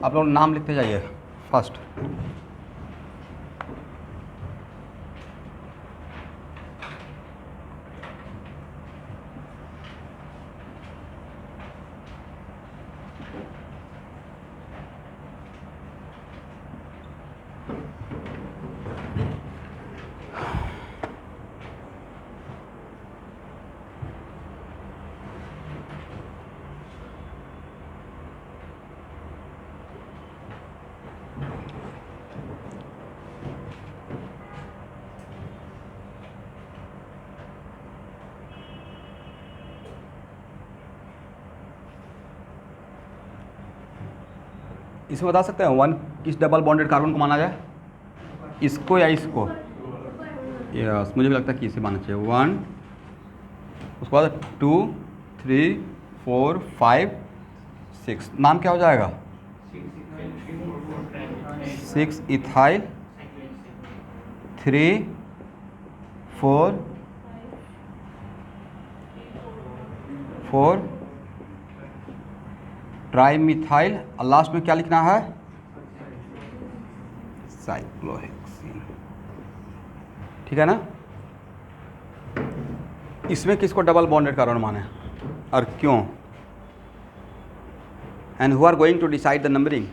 Speaker 2: आप लोग नाम लिखते जाइए फर्स्ट।
Speaker 1: इसमें बता सकते हैं 1 किस डबल बॉन्डेड कार्बन को माना जाए, इसको या इसको? यस, मुझे भी लगता है कि इसे मानना चाहिए। 1, उसके बाद 2, 3, 4, 5, 6, नाम क्या हो जाएगा? 6 इथाइल, 3, 4 ट्राई मिथाइल, और लास्ट में क्या लिखना है? साइक्लोहेक्सीन। ठीक है ना? इसमें किसको डबल बॉन्डेड कार्बन माने और क्यों? And who are going to decide the numbering?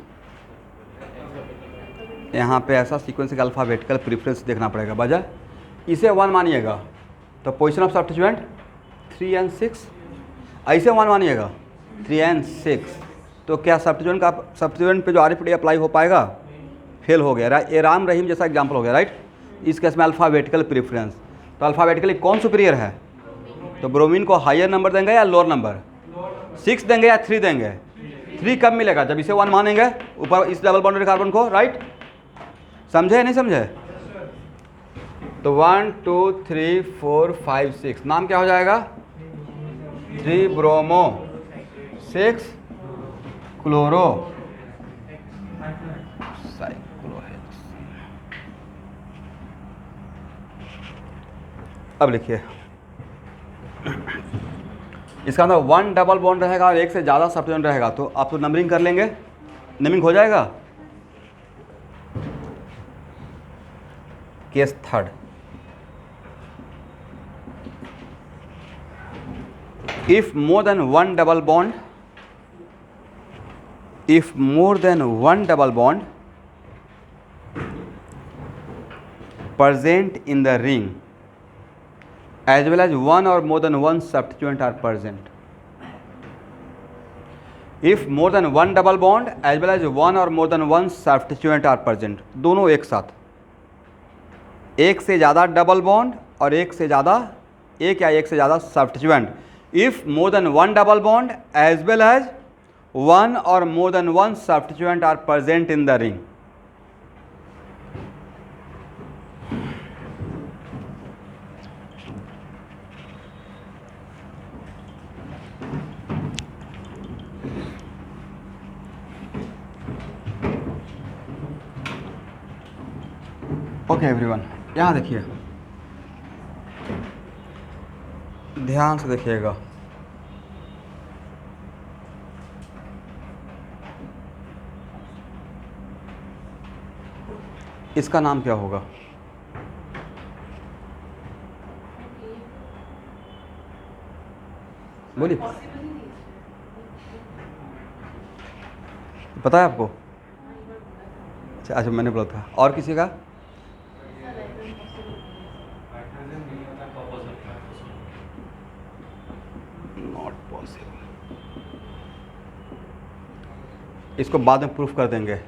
Speaker 1: यहाँ पे ऐसा सीक्वेंस का अल्फ़ाबेटिकल प्रेफरेंस देखना पड़ेगा। वजह इसे 1 मानिएगा तो पोजीशन ऑफ सब्स्टिट्यूएंट 3 and 6, ऐसे 1 मानिएगा 3 and 6, तो क्या सब्स्टिट्यूएंट पे जो RFD अप्लाई हो पाएगा? फेल हो गया। ये राम रहीम जैसा एग्जाम्पल हो गया, राइट? इस केस में अल्फ़ाबेटिकल प्रेफरेंस, तो अल्फ़ाबेटिकली कौन सुपीरियर है? तो ब्रोमीन को हायर नंबर देंगे या लोअर नंबर? 6 देंगे या 3 देंगे? 3 कब मिलेगा? जब इसे 1 मानेंगे ऊपर इस डबल बॉन्डेड कार्बन को, राइट? समझे या नहीं समझे? तो 1, 2, 3, 4, 5, 6, नाम क्या हो जाएगा? 3 ब्रोमो, 6 क्लोरो साइक्लोहेक्सीन। अब लिखिए, इसका अंदर 1 डबल बॉन्ड रहेगा और 1 से ज़्यादा सब्स्टिट्यूएंट रहेगा, तो आप तो नंबरिंग कर लेंगे, नंबरिंग हो जाएगा। Case third, if more than one double bond present in the ring as well as one or more than one substituent are present. If more than one double bond as well as one or more than one substituent are present, दोनों एक साथ, एक से ज़्यादा double bond और एक से ज़्यादा, एक या एक से ज़्यादा substituent. If more than one double bond as well as one or more than one substituent are present in the ring. Okay everyone, यहाँ देखिए, ध्यान से देखिएगा। इसका नाम क्या होगा? बोलिए, पता है आपको? अच्छा, मैंने बोला था। और किसी का? Not possible. इसको बाद में प्रूफ कर देंगे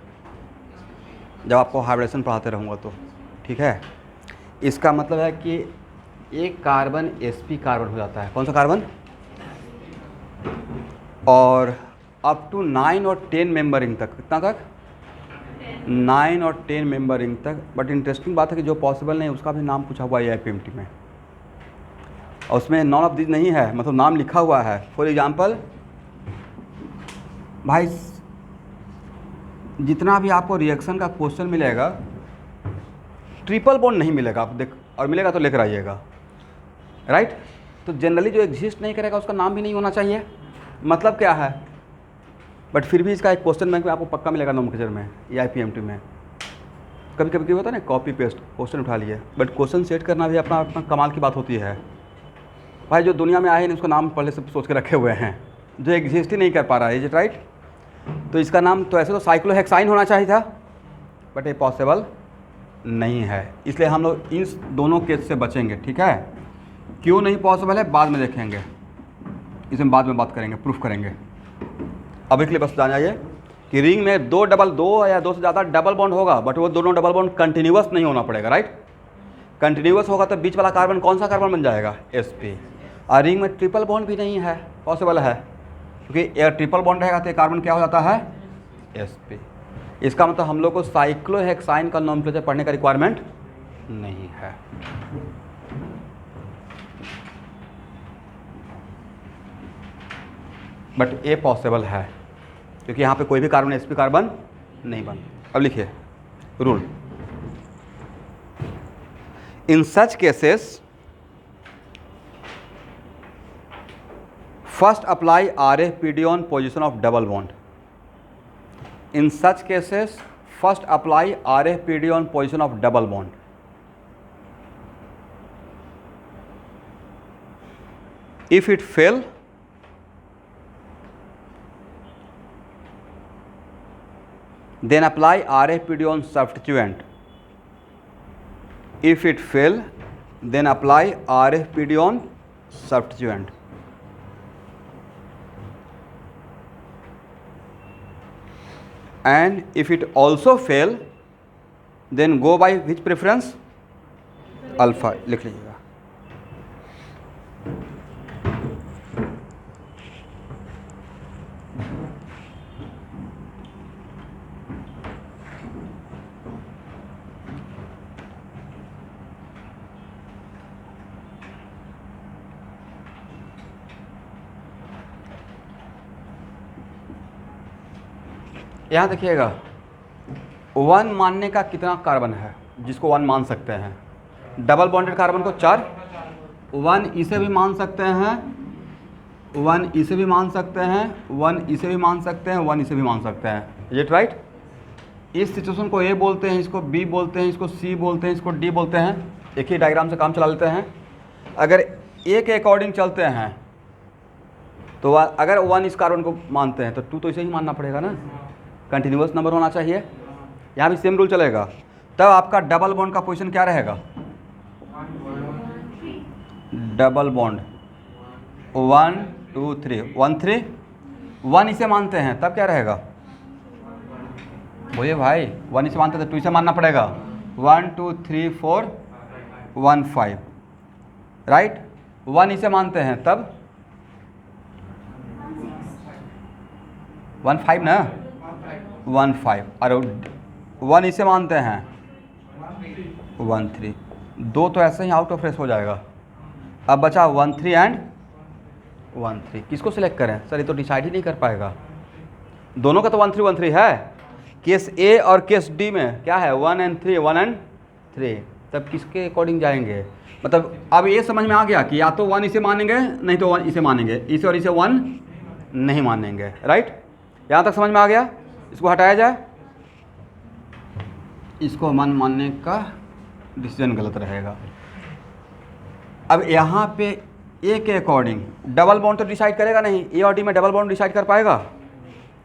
Speaker 1: जब आपको हाइब्रिडेशन पढ़ाते रहूँगा तो, ठीक है? इसका मतलब है कि एक कार्बन sp कार्बन हो जाता है। कौन सा कार्बन? और अप टू 9 और 10 मेंबरिंग तक। कितना तक? 9 और 10 मेंबरिंग तक। बट इंटरेस्टिंग बात है कि जो पॉसिबल नहीं उसका भी नाम पूछा हुआ है IPMT में, और उसमें नॉन ऑफ दिस नहीं है, मतलब नाम लिखा हुआ है। फॉर एग्जांपल भाई, जितना भी आपको रिएक्शन का क्वेश्चन मिलेगा, ट्रिपल बॉन्ड नहीं मिलेगा, आप देख, और मिलेगा तो लेकर आइएगा, राइट? तो जनरली जो एग्जिस्ट नहीं करेगा उसका नाम भी नहीं होना चाहिए। मतलब क्या है? बट फिर भी इसका एक क्वेश्चन बैंक में आपको पक्का मिलेगा नोमेनक्लेचर में या IPMT में। कभी कभी होता है ना, कॉपी पेस्ट क्वेश्चन उठा लिए, बट क्वेश्चन सेट करना भी अपना अपना कमाल की बात होती है। भाई जो दुनिया में आए नहीं उसका नाम पहले से सोच के रखे हुए हैं, जो एग्जिस्ट ही नहीं कर पा रहा है, इज इट राइट? तो इसका नाम तो ऐसे तो साइक्लोहेक्साइन होना चाहिए था, बट ये पॉसिबल नहीं है। इसलिए हम लोग इन दोनों केस से बचेंगे, ठीक है? क्यों नहीं पॉसिबल है बाद में देखेंगे, इसमें बाद में बात करेंगे, प्रूफ करेंगे। अभी के लिए बस जान जाइए कि रिंग में दो या दो से ज़्यादा डबल बॉन्ड होगा, बट वो दोनों डबल बॉन्ड कंटिन्यूअस नहीं होना पड़ेगा, राइट? कंटिन्यूअस होगा तो बीच वाला कार्बन कौन सा कार्बन बन जाएगा? sp। और रिंग में ट्रिपल बॉन्ड भी नहीं है, पॉसिबल है, क्योंकि एयर ट्रिपल बॉन्ड रहेगा तो कार्बन क्या हो जाता है? sp। इसका मतलब हम लोग को साइक्लोहेक्साइन का नोमेनक्लेचर पढ़ने का रिक्वायरमेंट नहीं है। बट ये पॉसिबल है क्योंकि यहाँ पे कोई भी कार्बन sp कार्बन नहीं बन। अब लिखिए rule, in such cases first apply RFPD on position of double bond. In such cases, first apply RFPD on position of double bond. If it fail, then apply RFPD on substituent. If it fail, then apply RFPD on substituent. And if it also fail, then go by which preference? Alpha लिख लीजिएगा। यहाँ देखिएगा 1 मानने का कितना carbon है जिसको 1 मान सकते हैं? डबल बॉन्डेड कार्बन को 4, 1 इसे भी मान सकते हैं, 1 इसे भी मान सकते हैं, 1 इसे भी मान सकते हैं, 1 इसे भी मान सकते हैं। Is it right? इस सिचुएशन को A बोलते हैं, इसको B बोलते हैं, इसको C बोलते हैं, इसको D बोलते हैं। एक ही डायग्राम से काम चला लेते हैं। अगर A के अकॉर्डिंग चलते हैं तो अगर 1 इस कार्बन को मानते हैं तो 2 तो इसे ही मानना पड़ेगा ना, कंटिन्यूअस नंबर होना चाहिए। यहाँ भी सेम रूल चलेगा। तब आपका डबल बॉन्ड का पोजीशन क्या रहेगा? डबल बॉन्ड 1 2 3 1 3 1 इसे मानते हैं तब क्या रहेगा? बोलिए भाई, 1 इसे मानते हैं तो 2 इसे मानना पड़ेगा। 1 2 3 4 1 5 राइट। 1 इसे मानते हैं तब 1 5 ना, 1 5 और 1 इसे मानते हैं 1 3। 2 तो ऐसे ही आउट ऑफ रेस हो जाएगा। अब बचा 1 3 एंड 1 3। किसको सिलेक्ट करें सर? ये तो डिसाइड ही नहीं कर पाएगा। दोनों का तो 1 3 1 3 है। केस ए और केस डी में क्या है? 1 and 3 1 and 3। तब किसके अकॉर्डिंग जाएंगे? मतलब अब ये समझ में आ गया कि या तो 1 इसे मानेंगे नहीं तो 1 इसे मानेंगे, इसे और इसे 1 नहीं मानेंगे। राइट, यहाँ तक समझ में आ गया? इसको हटाया जाए। इसको 1 मानने का डिसीजन गलत रहेगा। अब यहाँ पे ए के अकॉर्डिंग डबल बॉन्ड तो डिसाइड करेगा नहीं, ए और डी में डबल बॉन्ड डिसाइड कर पाएगा?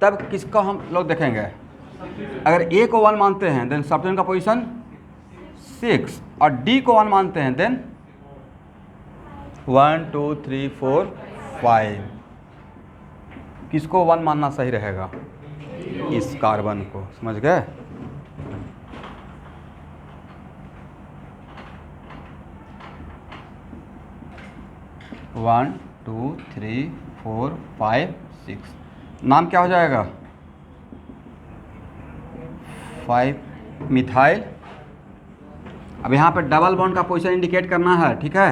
Speaker 1: तब किसका हम लोग देखेंगे? अगर ए को 1 मानते हैं देन सब्स्टिट्यूएंट का पोजीशन 6 और डी को 1 मानते हैं देन 1 2 3 4 5। किसको 1 मानना सही रहेगा? इस कार्बन को। समझ गए? वन 2 3 4 5 6। नाम क्या हो जाएगा? 5 मिथाइल। अब यहाँ पे डबल बॉन्ड का पोजीशन इंडिकेट करना है, ठीक है?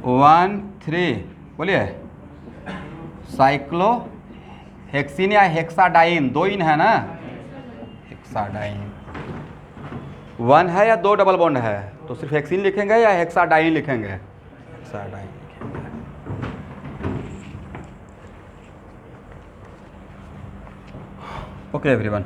Speaker 1: 1 3 बोलिए साइक्लो हेक्सिन या हेक्साडाइन, 2 इन है ना, हेक्साडाइन। 1 है या 2 डबल बॉन्ड है तो सिर्फ हेक्सिन लिखेंगे या हेक्साडाइन लिखेंगे? हेक्साडाइन लिखेंगे। ओके एवरीवन,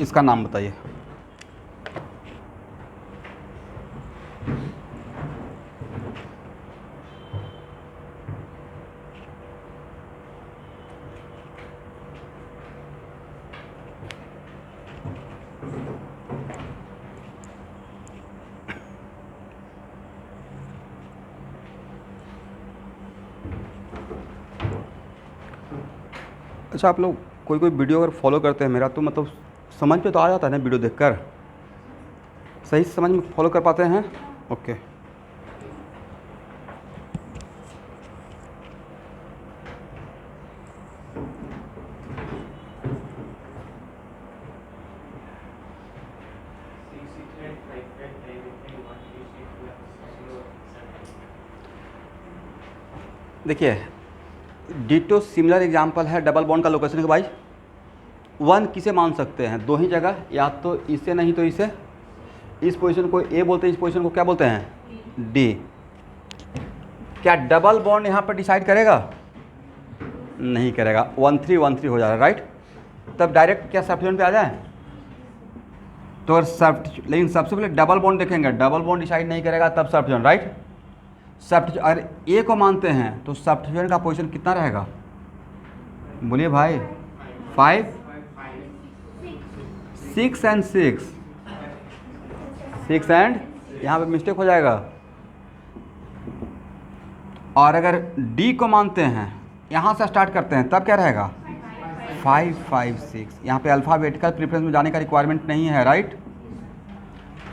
Speaker 1: इसका नाम बताइए। अच्छा, आप लोग कोई वीडियो अगर फॉलो करते हैं मेरा तो मतलब समझ पे तो आ जाता है ना वीडियो देखकर। सही समझ में फॉलो कर पाते हैं? ओके। देखिए डिटो सिमिलर एग्जांपल है डबल बॉन्ड का लोकेशन के भाई। वन किसे मान सकते हैं? दो ही जगह, या तो इसे नहीं तो इसे। इस पोजीशन को ए बोलते हैं, इस पोजीशन को क्या बोलते हैं? डी। क्या डबल बॉन्ड यहाँ पर डिसाइड करेगा? नहीं करेगा। 1-3-1-3 हो जाएगा, राइट। तब डायरेक्ट क्या सब्स्टिट्यूशन पे आ जाए? तो अगर लेकिन सबसे पहले डबल बॉन्ड देखेंगे, डबल बॉन्ड डिसाइड नहीं करेगा तब सब्स्टिट्यूशन, राइट। सब्स्टिट्यूशन अगर ए को मानते हैं तो सब्स्टिट्यूशन का पोजीशन कितना रहेगा? बोलिए भाई। 5 6 एंड 6 एंड यहाँ पे मिस्टेक हो जाएगा। और अगर डी को मानते हैं, यहाँ से स्टार्ट करते हैं, तब क्या रहेगा? 5-5-6। यहाँ पे अल्फ़ाबेटिकल प्रेफरेंस में जाने का रिक्वायरमेंट नहीं है, राइट।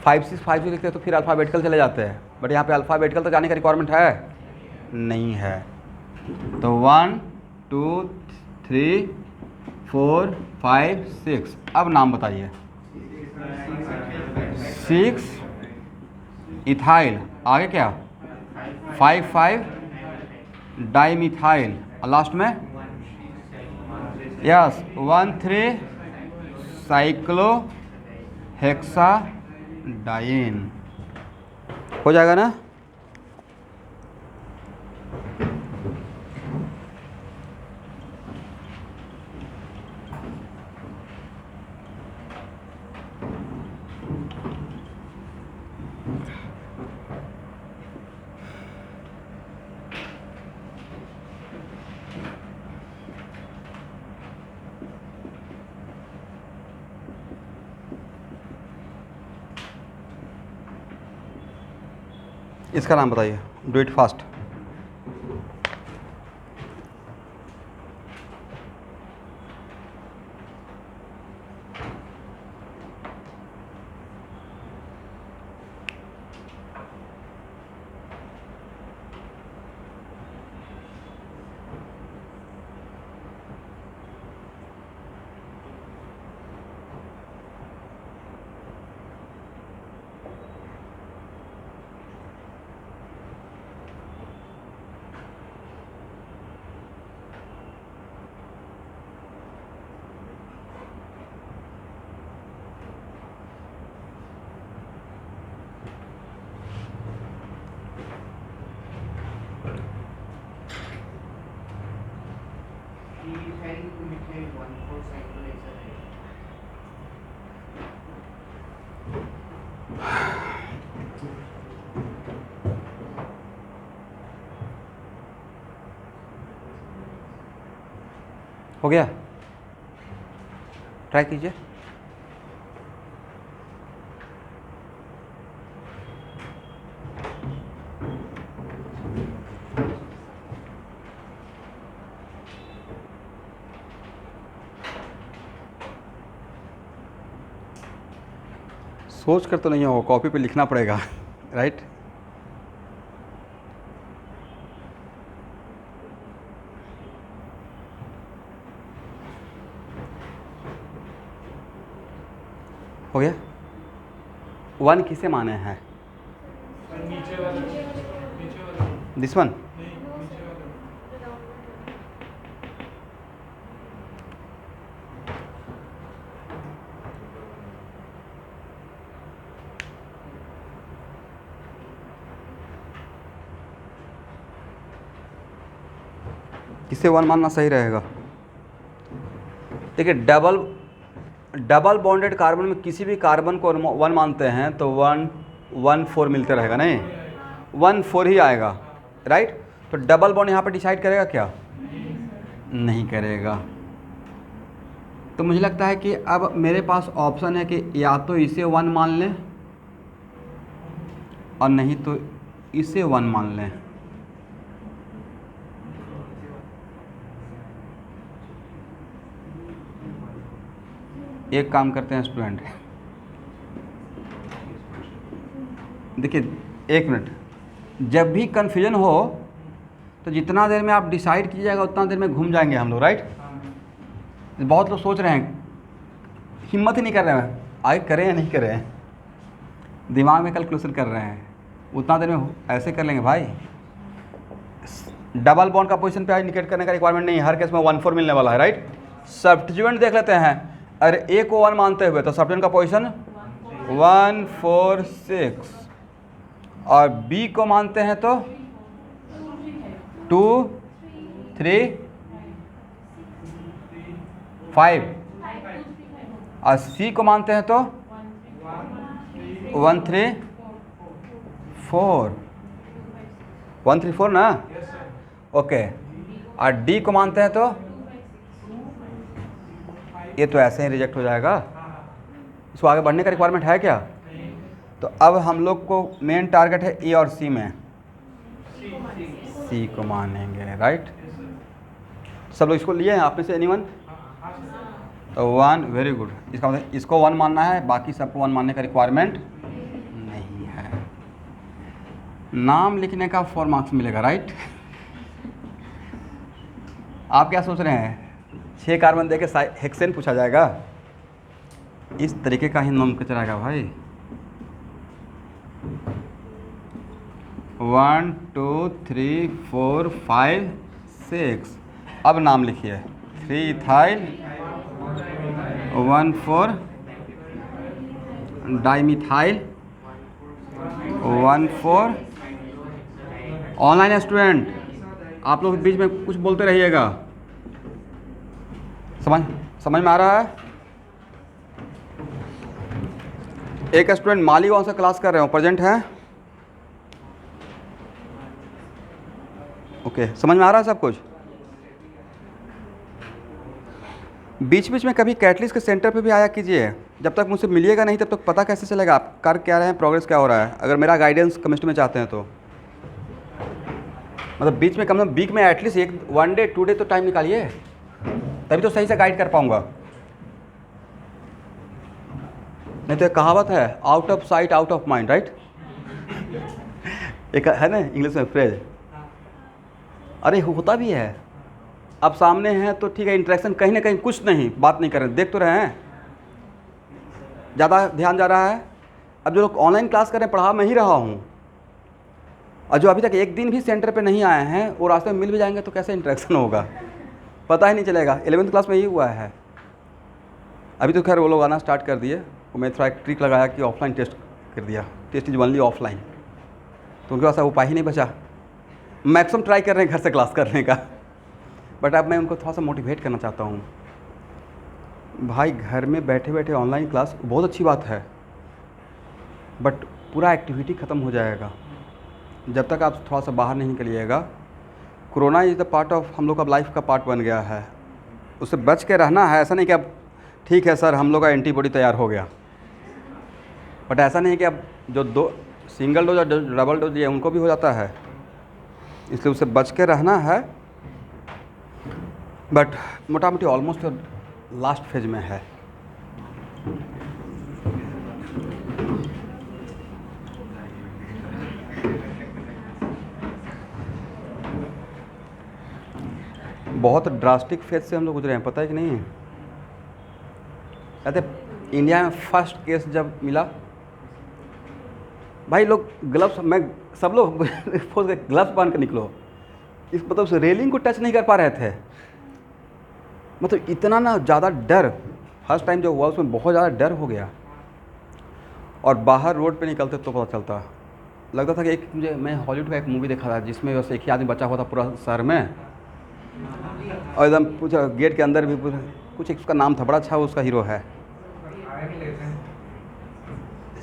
Speaker 1: 5-6 लिखते हैं तो फिर अल्फ़ाबेटिकल चले जाते हैं, बट यहाँ पे अल्फ़ाबेटिकल तो जाने का रिक्वायरमेंट है नहीं है। तो 1 2 3 4 5 6। अब नाम बताइए। 6 इथाइल, आगे क्या? 5 डाइमिथाइल, और लास्ट में यस 1-3 साइक्लो हेक्साडाइन। हो जाएगा ना? इसका नाम बताइए, डू इट फास्ट। हो गया? ट्राई कीजिए। सोच कर तो नहीं होगा, कॉपी पे लिखना पड़ेगा, राइट। हो गया? 1 किसे माने हैं? This one. किसे 1 मानना सही रहेगा? देखिए डबल बॉन्डेड कार्बन में किसी भी कार्बन को 1 मानते हैं तो 1-1-4 मिलते रहेगा, नहीं 1-4 ही आएगा, राइट। तो डबल बॉन्ड यहाँ पर डिसाइड करेगा क्या? नहीं करेगा। तो मुझे लगता है कि अब मेरे पास ऑप्शन है कि या तो इसे 1 मान लें और नहीं तो इसे 1 मान लें। एक काम करते हैं स्टूडेंट, देखिए, एक मिनट, जब भी कन्फ्यूजन हो तो जितना देर में आप डिसाइड कीजिएगा उतना देर में घूम जाएंगे हम लोग, राइट। बहुत लोग सोच रहे हैं, हिम्मत ही नहीं कर रहे हैं आगे करें या नहीं करें, दिमाग में कैलकुलेशन कर रहे हैं, उतना देर में ऐसे कर लेंगे भाई। डबल बॉन्ड का पोजीशन पे इंडिकेट करने का रिक्वायरमेंट नहीं है, हर केस में 1,4 मिलने वाला है, राइट। सब्स्टिट्यूएंट देख लेते हैं, अरे ए को 1 मानते हुए तो सब्स्टिट्यूएंट का पोजीशन 1 4 6, और बी को मानते हैं तो 2 3 5, और सी को मानते हैं तो 1 3 4, 1 3 4 ना, ओके। और डी को मानते हैं तो ये तो ऐसे ही रिजेक्ट हो जाएगा, इसको आगे बढ़ने का रिक्वायरमेंट है क्या। तो अब हम लोग को मेन टारगेट है ए और सी में, सी को मानेंगे, राइट। सब लोग इसको लिए हैं आप में से एनीवन, तो 1, वेरी गुड। इसका मतलब इसको 1 मानना है, बाकी सबको 1 मानने का रिक्वायरमेंट नहीं है। नाम लिखने का 4 मार्क्स मिलेगा, राइट। आप क्या सोच रहे हैं, 6 कार्बन दे के हेक्सेन पूछा जाएगा, इस तरीके का ही नोमेनक्लेचर आएगा भाई। 1 2 3 4 5 6, अब नाम लिखिए, 3 इथाइल 1 4 डाइमिथाइल 1 4। ऑनलाइन स्टूडेंट आप लोग बीच में कुछ बोलते रहिएगा, समझ में आ रहा है। एक स्टूडेंट मालीगांव से क्लास कर रहे हो, प्रेजेंट है, ओके, समझ में आ रहा है सब कुछ। बीच बीच में कभी कैटलिस्ट के सेंटर पे भी आया कीजिए, जब तक मुझसे मिलिएगा नहीं तब तक पता कैसे चलेगा आप कर क्या रहे हैं, प्रोग्रेस क्या हो रहा है। अगर मेरा गाइडेंस केमिस्ट्री में चाहते हैं तो मतलब बीच में कम से कम वीक में एटलीस्ट 1 डे 2 डे तो टाइम निकालिए, तभी तो सही से गाइड कर पाऊंगा। नहीं तो एक कहावत है, out of sight out of mind, right. एक है ना इंग्लिश में फ्रेज, अरे होता भी है। अब सामने हैं तो ठीक है, इंटरेक्शन कहीं ना कहीं, कुछ नहीं, बात नहीं कर रहे, देख तो रहे हैं, ज़्यादा ध्यान जा रहा है। अब जो लोग ऑनलाइन क्लास कर रहे हैं, पढ़ा मैं ही रहा हूँ, और जो अभी तक एक दिन भी सेंटर पे नहीं आए हैं, वो रास्ते में मिल भी जाएंगे तो कैसे इंटरेक्शन होगा, पता ही नहीं चलेगा। 11th क्लास में ही हुआ है। अभी तो खैर वो लोग आना स्टार्ट कर दिए, वो मैं थोड़ा एक ट्रिक लगाया कि ऑफलाइन टेस्ट कर दिया, टेस्ट इज ओनली ऑफलाइन, तो उनके पास उपाय ही नहीं बचा। मैक्सिमम ट्राई कर रहे हैं घर से क्लास करने का, बट अब मैं उनको थोड़ा सा मोटिवेट करना चाहता हूँ, भाई घर में बैठे बैठे ऑनलाइन क्लास बहुत अच्छी बात है, बट पूरा एक्टिविटी ख़त्म हो जाएगा जब तक आप थोड़ा सा बाहर नहीं निकलिएगा। Corona is the part of, हम लोग का लाइफ का पार्ट बन गया है, उससे बच के रहना है। ऐसा नहीं कि अब ठीक है सर हम लोग का एंटीबॉडी तैयार हो गया, बट ऐसा नहीं कि अब जो सिंगल डोज और डबल डोज है उनको भी हो जाता है, इसलिए उससे बच के रहना है। बट मोटा मोटी ऑलमोस्ट लास्ट फेज में है। बहुत ड्रास्टिक फेज से हम लोग गुजरे हैं, पता है कि नहीं। कहते इंडिया में फर्स्ट केस जब मिला, भाई लोग ग्लव्स, मैं सब लोग ग्लव्स पहन कर निकलो, इस मतलब से रेलिंग को टच नहीं कर पा रहे थे। मतलब इतना ना ज़्यादा डर, फर्स्ट टाइम जो हुआ उसमें बहुत ज़्यादा डर हो गया। और बाहर रोड पे निकलते तो पता चलता, लगता था कि एक मैं हॉलीवुड का एक मूवी देखा था जिसमें बस एक ही आदमी बचा हुआ था पूरा शहर में, और एकदम पूछा गेट के अंदर भी कुछ उसका नाम था, बड़ा अच्छा उसका हीरो है,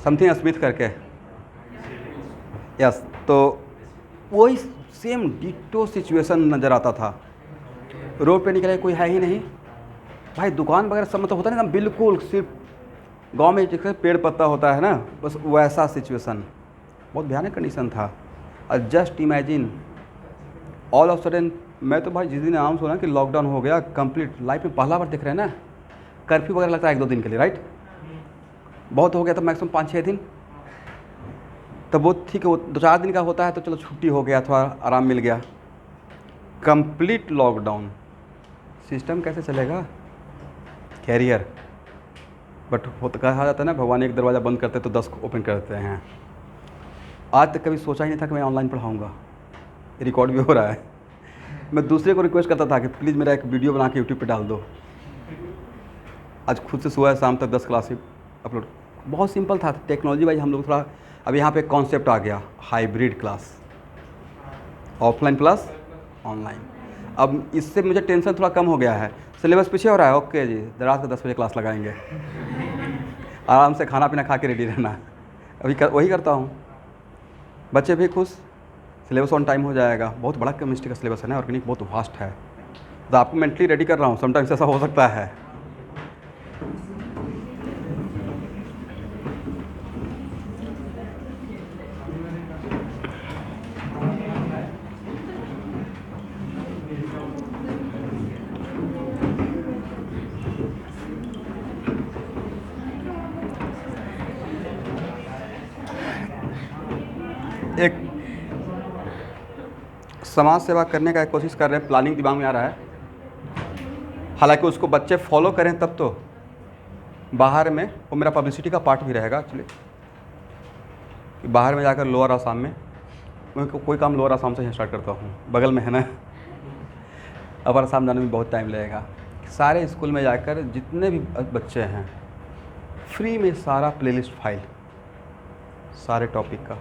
Speaker 1: समथिंग स्मिथ करके, यस। तो वही सेम डिटो सिचुएशन नज़र आता था। रोड पे निकले कोई है ही नहीं, भाई दुकान वगैरह सब मतलब होता नहीं ना, बिल्कुल सिर्फ गांव में जैसे पेड़ पत्ता होता है ना, बस वैसा सिचुएशन, बहुत भयानक कंडीशन था। और just imagine all of sudden, मैं तो भाई जिस दिन नाम सुना कि लॉकडाउन हो गया कंप्लीट, लाइफ में पहला बार देख रहे हैं ना, कर्फ्यू वगैरह लगता है 1-2 दिन के लिए, राइट, बहुत हो गया था मैक्सिमम 5-6 दिन,
Speaker 2: तब वो ठीक है, वो 2-4 दिन का होता है तो चलो छुट्टी हो गया, थोड़ा आराम मिल गया। कंप्लीट लॉकडाउन, सिस्टम कैसे चलेगा? कैरियर। बट वो तो कहा जाता है ना, भगवान एक दरवाज़ा बंद करते तो 10 ओपन करते हैं। आज तक कभी सोचा ही नहीं था कि मैं ऑनलाइन पढ़ाऊँगा। रिकॉर्ड भी हो रहा है। मैं दूसरे को रिक्वेस्ट करता था कि प्लीज़ मेरा एक वीडियो बना के यूट्यूब पे डाल दो। आज खुद से सुबह शाम तक 10 क्लास अपलोड। बहुत सिंपल था टेक्नोलॉजी वाइज हम लोग थोड़ा। अब यहाँ पे कॉन्सेप्ट आ गया hybrid class, offline plus online. अब इससे मुझे टेंशन थोड़ा कम हो गया है। सिलेबस पीछे हो रहा है, ओके जी, रात को 10 बजे क्लास लगाएंगे। आराम से खाना पीना खा के रेडी रहना। वही करता हूँ, बच्चे भी खुश, सिलेबस ऑन टाइम हो जाएगा। बहुत बड़ा केमिस्ट्री का सिलेबस है ना, ऑर्गेनिक बहुत वास्ट है, तो आपको मेंटली रेडी कर रहा हूँ। समटाइम्स ऐसा हो सकता है। एक समाज सेवा करने का कोशिश कर रहे हैं, प्लानिंग दिमाग में आ रहा है। हालांकि उसको बच्चे फॉलो करें तब तो। बाहर में वो मेरा पब्लिसिटी का पार्ट भी रहेगा एक्चुअली, कि बाहर में जाकर लोअर आसाम में, मैं कोई काम लोअर आसाम से ही स्टार्ट करता हूँ, बगल में है ना। अपर आसाम जाने में बहुत टाइम लगेगा। सारे स्कूल में जाकर जितने भी बच्चे हैं फ्री में सारा प्लेलिस्ट फाइल, सारे टॉपिक का।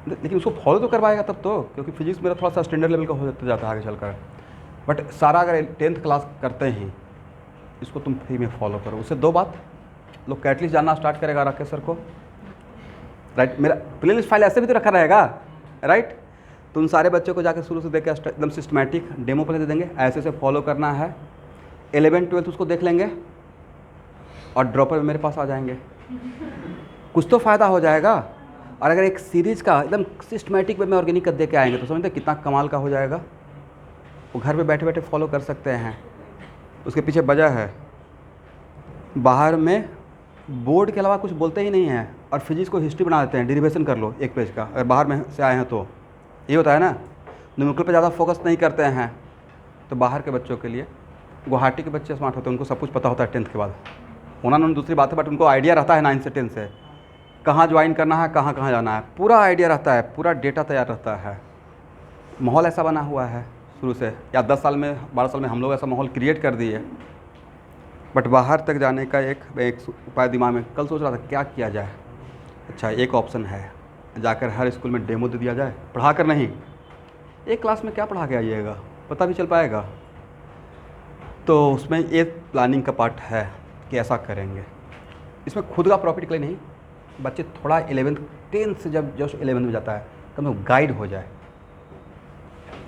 Speaker 2: लेकिन उसको फॉलो तो करवाएगा तब तो, क्योंकि फिजिक्स मेरा थोड़ा सा स्टैंडर्ड लेवल का हो जाता है आगे चलकर। बट सारा अगर 10th क्लास करते हैं, इसको तुम फ्री में फॉलो करो। उससे 2 बात, लोग कैटलिस्ट जानना स्टार्ट करेगा राकेश सर को, राइट। मेरा प्लेलिस्ट फाइल ऐसे भी तो रखा रहेगा, राइट। तो उन सारे बच्चों को जाकर शुरू से देख के एकदम सिस्टमैटिक डेमो पहले दे देंगे, ऐसे से फॉलो करना है। 11th 12th उसको देख लेंगे और ड्रॉपर मेरे पास आ जाएंगे, कुछ तो फ़ायदा हो जाएगा। और अगर एक सीरीज़ का एकदम सिस्टमैटिक वे में ऑर्गेनिक कर दे के आएंगे तो समझते कितना कमाल का हो जाएगा। वो घर पे बैठे बैठे फॉलो कर सकते हैं। उसके पीछे वजह है, बाहर में बोर्ड के अलावा कुछ बोलते ही नहीं हैं, और फिजिक्स को हिस्ट्री बना देते हैं, डेरिवेशन कर लो 1 पेज का, अगर बाहर में से आए हैं तो ये होता है ना। न्यूमेरिकल पे ज़्यादा फोकस नहीं करते हैं। तो बाहर के बच्चों के लिए, गुवाहाटी के बच्चे स्मार्ट होते हैं, उनको सब कुछ पता होता है 10th के बाद। उन्होंने दूसरी बात है, बट उनको आइडिया रहता है 9 से 10 से कहाँ ज्वाइन करना है, कहाँ कहाँ जाना है, पूरा आइडिया रहता है, पूरा डेटा तैयार रहता है। माहौल ऐसा बना हुआ है शुरू से, या 10 साल में 12 साल में हम लोग ऐसा माहौल क्रिएट कर दिए। बट बाहर तक जाने का एक उपाय दिमाग में कल सोच रहा था, क्या किया जाए। अच्छा, एक ऑप्शन है, जाकर हर स्कूल में डेमो दे दिया जाए, पढ़ा कर नहीं। एक क्लास में क्या पढ़ा के आइएगा, पता भी चल पाएगा। तो उसमें एक प्लानिंग का पार्ट है कि ऐसा करेंगे। इसमें खुद का प्रॉफिट के लिए नहीं, बच्चे थोड़ा 11th 10th से जब जस्ट 11th में जाता है तो वो गाइड हो जाए,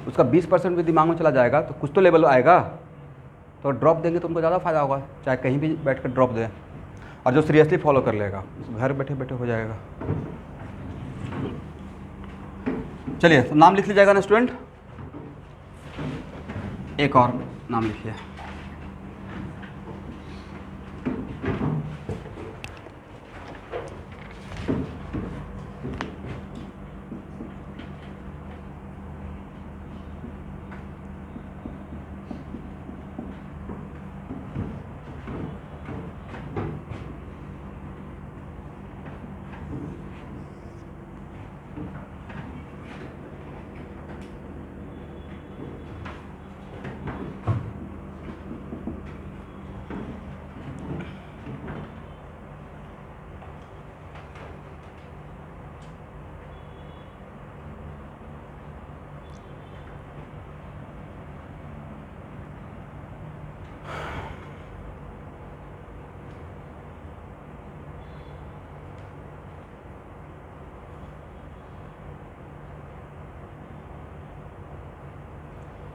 Speaker 2: उसका 20% भी दिमाग में चला जाएगा तो कुछ तो लेवल आएगा। तो ड्रॉप देंगे तो उनको ज़्यादा फायदा होगा, चाहे कहीं भी बैठ कर ड्रॉप दें। और जो सीरियसली फॉलो कर लेगा घर बैठे बैठे हो जाएगा। चलिए, तो नाम लिख लीजिएगा ना स्टूडेंट। एक और नाम लिखिए।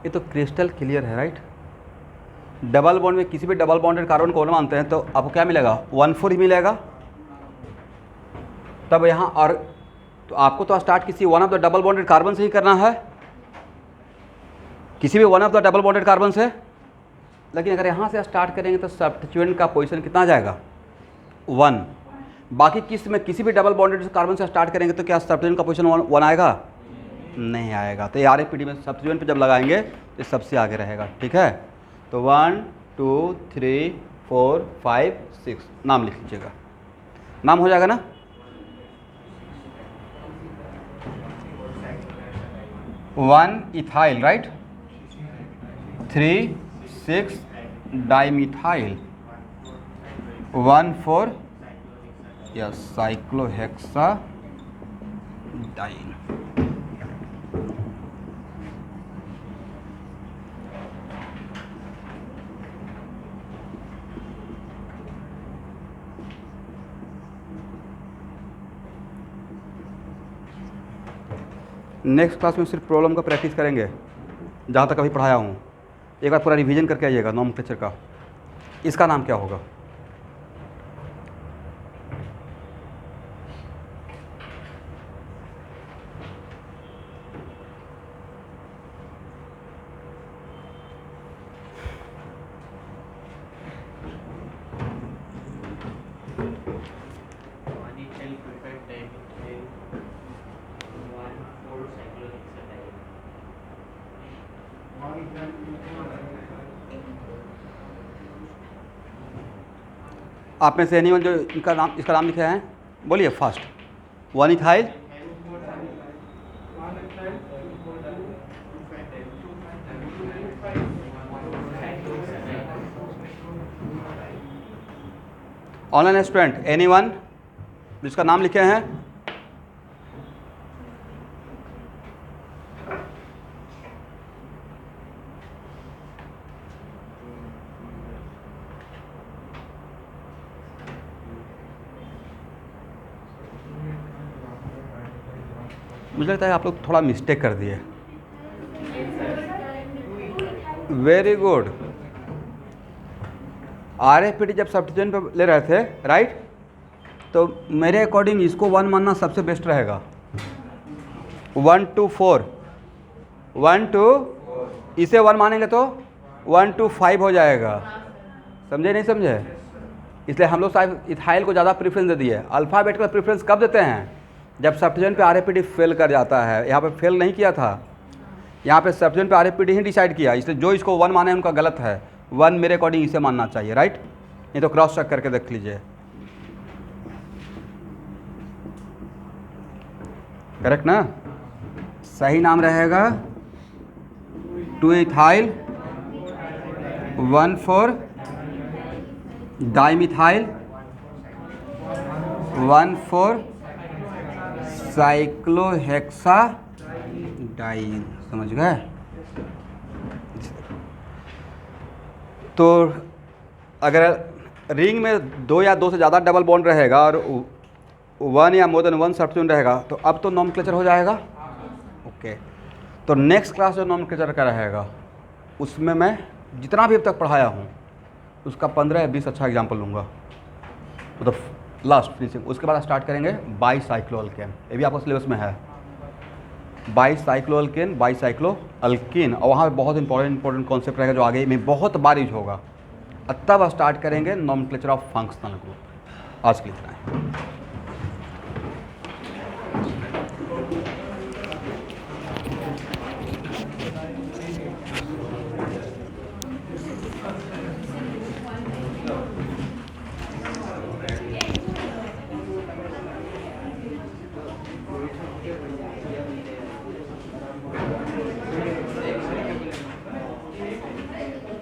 Speaker 2: ये तो क्रिस्टल क्लियर है, राइट। डबल बॉन्ड में किसी भी डबल बॉन्डेड कार्बन को मानते हैं तो आपको क्या मिलेगा, 1,4 ही मिलेगा। तब यहाँ और तो आपको तो स्टार्ट किसी one of the double bonded carbon से ही करना है, किसी भी one of the double bonded carbon से। लेकिन अगर यहाँ से स्टार्ट करेंगे तो सब्स्टिट्यूएंट का पोजीशन कितना आ जाएगा, 1।
Speaker 1: बाकी किसी भी डबल बॉन्डेड कार्बन से स्टार्ट करेंगे तो क्या सब्स्टिट्यूएंट का पोजीशन 1 आएगा? नहीं आएगा। तो ये RAPD में सब्स्टिट्यूएंट पे जब लगाएंगे तो सबसे आगे रहेगा। ठीक है, तो 1 2 3 4 5 6 नाम लिख लीजिएगा। नाम हो जाएगा ना? वन इथाइल, राइट, 3 6 डाइमिथाइल, 1 4 यस साइक्लोहेक्साडाइन। नेक्स्ट क्लास में सिर्फ प्रॉब्लम का प्रैक्टिस करेंगे, जहाँ तक अभी पढ़ाया हूँ। एक बार पूरा रिवीजन करके आइएगा नॉमेनक्लेचर का। इसका नाम क्या होगा? आप में से एनीवन जो इसका नाम लिखे हैं बोलिए fast. 1 ethyl, online student anyone जिसका नाम लिखे हैं? मुझे लगता है आप लोग थोड़ा मिस्टेक कर दिए। Very good. RAPD जब सब्स्टिट्यूएंट पे ले रहे थे, राइट, तो मेरे अकॉर्डिंग इसको 1 मानना सबसे बेस्ट रहेगा। 1 2 4 1 2 इसे 1 मानेंगे तो 1 2 5 हो जाएगा। समझे नहीं समझे? इसलिए हम लोग शायद इथाइल को ज़्यादा प्रेफरेंस दे दिए। अल्फ़ाबेट का प्रेफरेंस कब देते हैं? जब सब्स्टिट्यूएंट पे RAPD फेल कर जाता है। यहाँ पे फेल नहीं किया था, यहाँ पे सब्स्टिट्यूएंट पे RAPD ही डिसाइड किया। इसलिए जो इसको 1 माने उनका गलत है। 1 मेरे अकॉर्डिंग इसे मानना चाहिए, राइट। नहीं तो क्रॉस चेक करके देख लीजिए। करेक्ट ना? सही नाम रहेगा 2 इथाइल 1 4 डाइमिथाइल 1 4 साइक्लोहेक्साडाइन। समझ गए? तो अगर रिंग में 2 या 2 से ज़्यादा डबल बॉन्ड रहेगा और 1 या मोर देन 1 सब्स्टिट्यूएंट रहेगा तो अब तो नॉमेनक्लेचर हो जाएगा। ओके, तो नेक्स्ट क्लास जो नॉमेनक्लेचर का रहेगा उसमें मैं जितना भी अब तक पढ़ाया हूँ उसका 15 या 20 अच्छा एग्जाम्पल लूँगा, मतलब लास्ट फिनिशिंग। उसके बाद स्टार्ट करेंगे बाईसाइक्लोअल्केन। ये भी आपका सिलेबस में है, बाईसाइक्लोअल्केन, बाईसाइक्लोअल्कीन। और वहाँ पे बहुत इंपॉर्टेंट कॉन्सेप्ट रहेगा जो आगे में बहुत बार यूज होगा। तब स्टार्ट करेंगे नॉमेनक्लेचर ऑफ फंक्शनल ग्रुप। आज के लिए इतना है।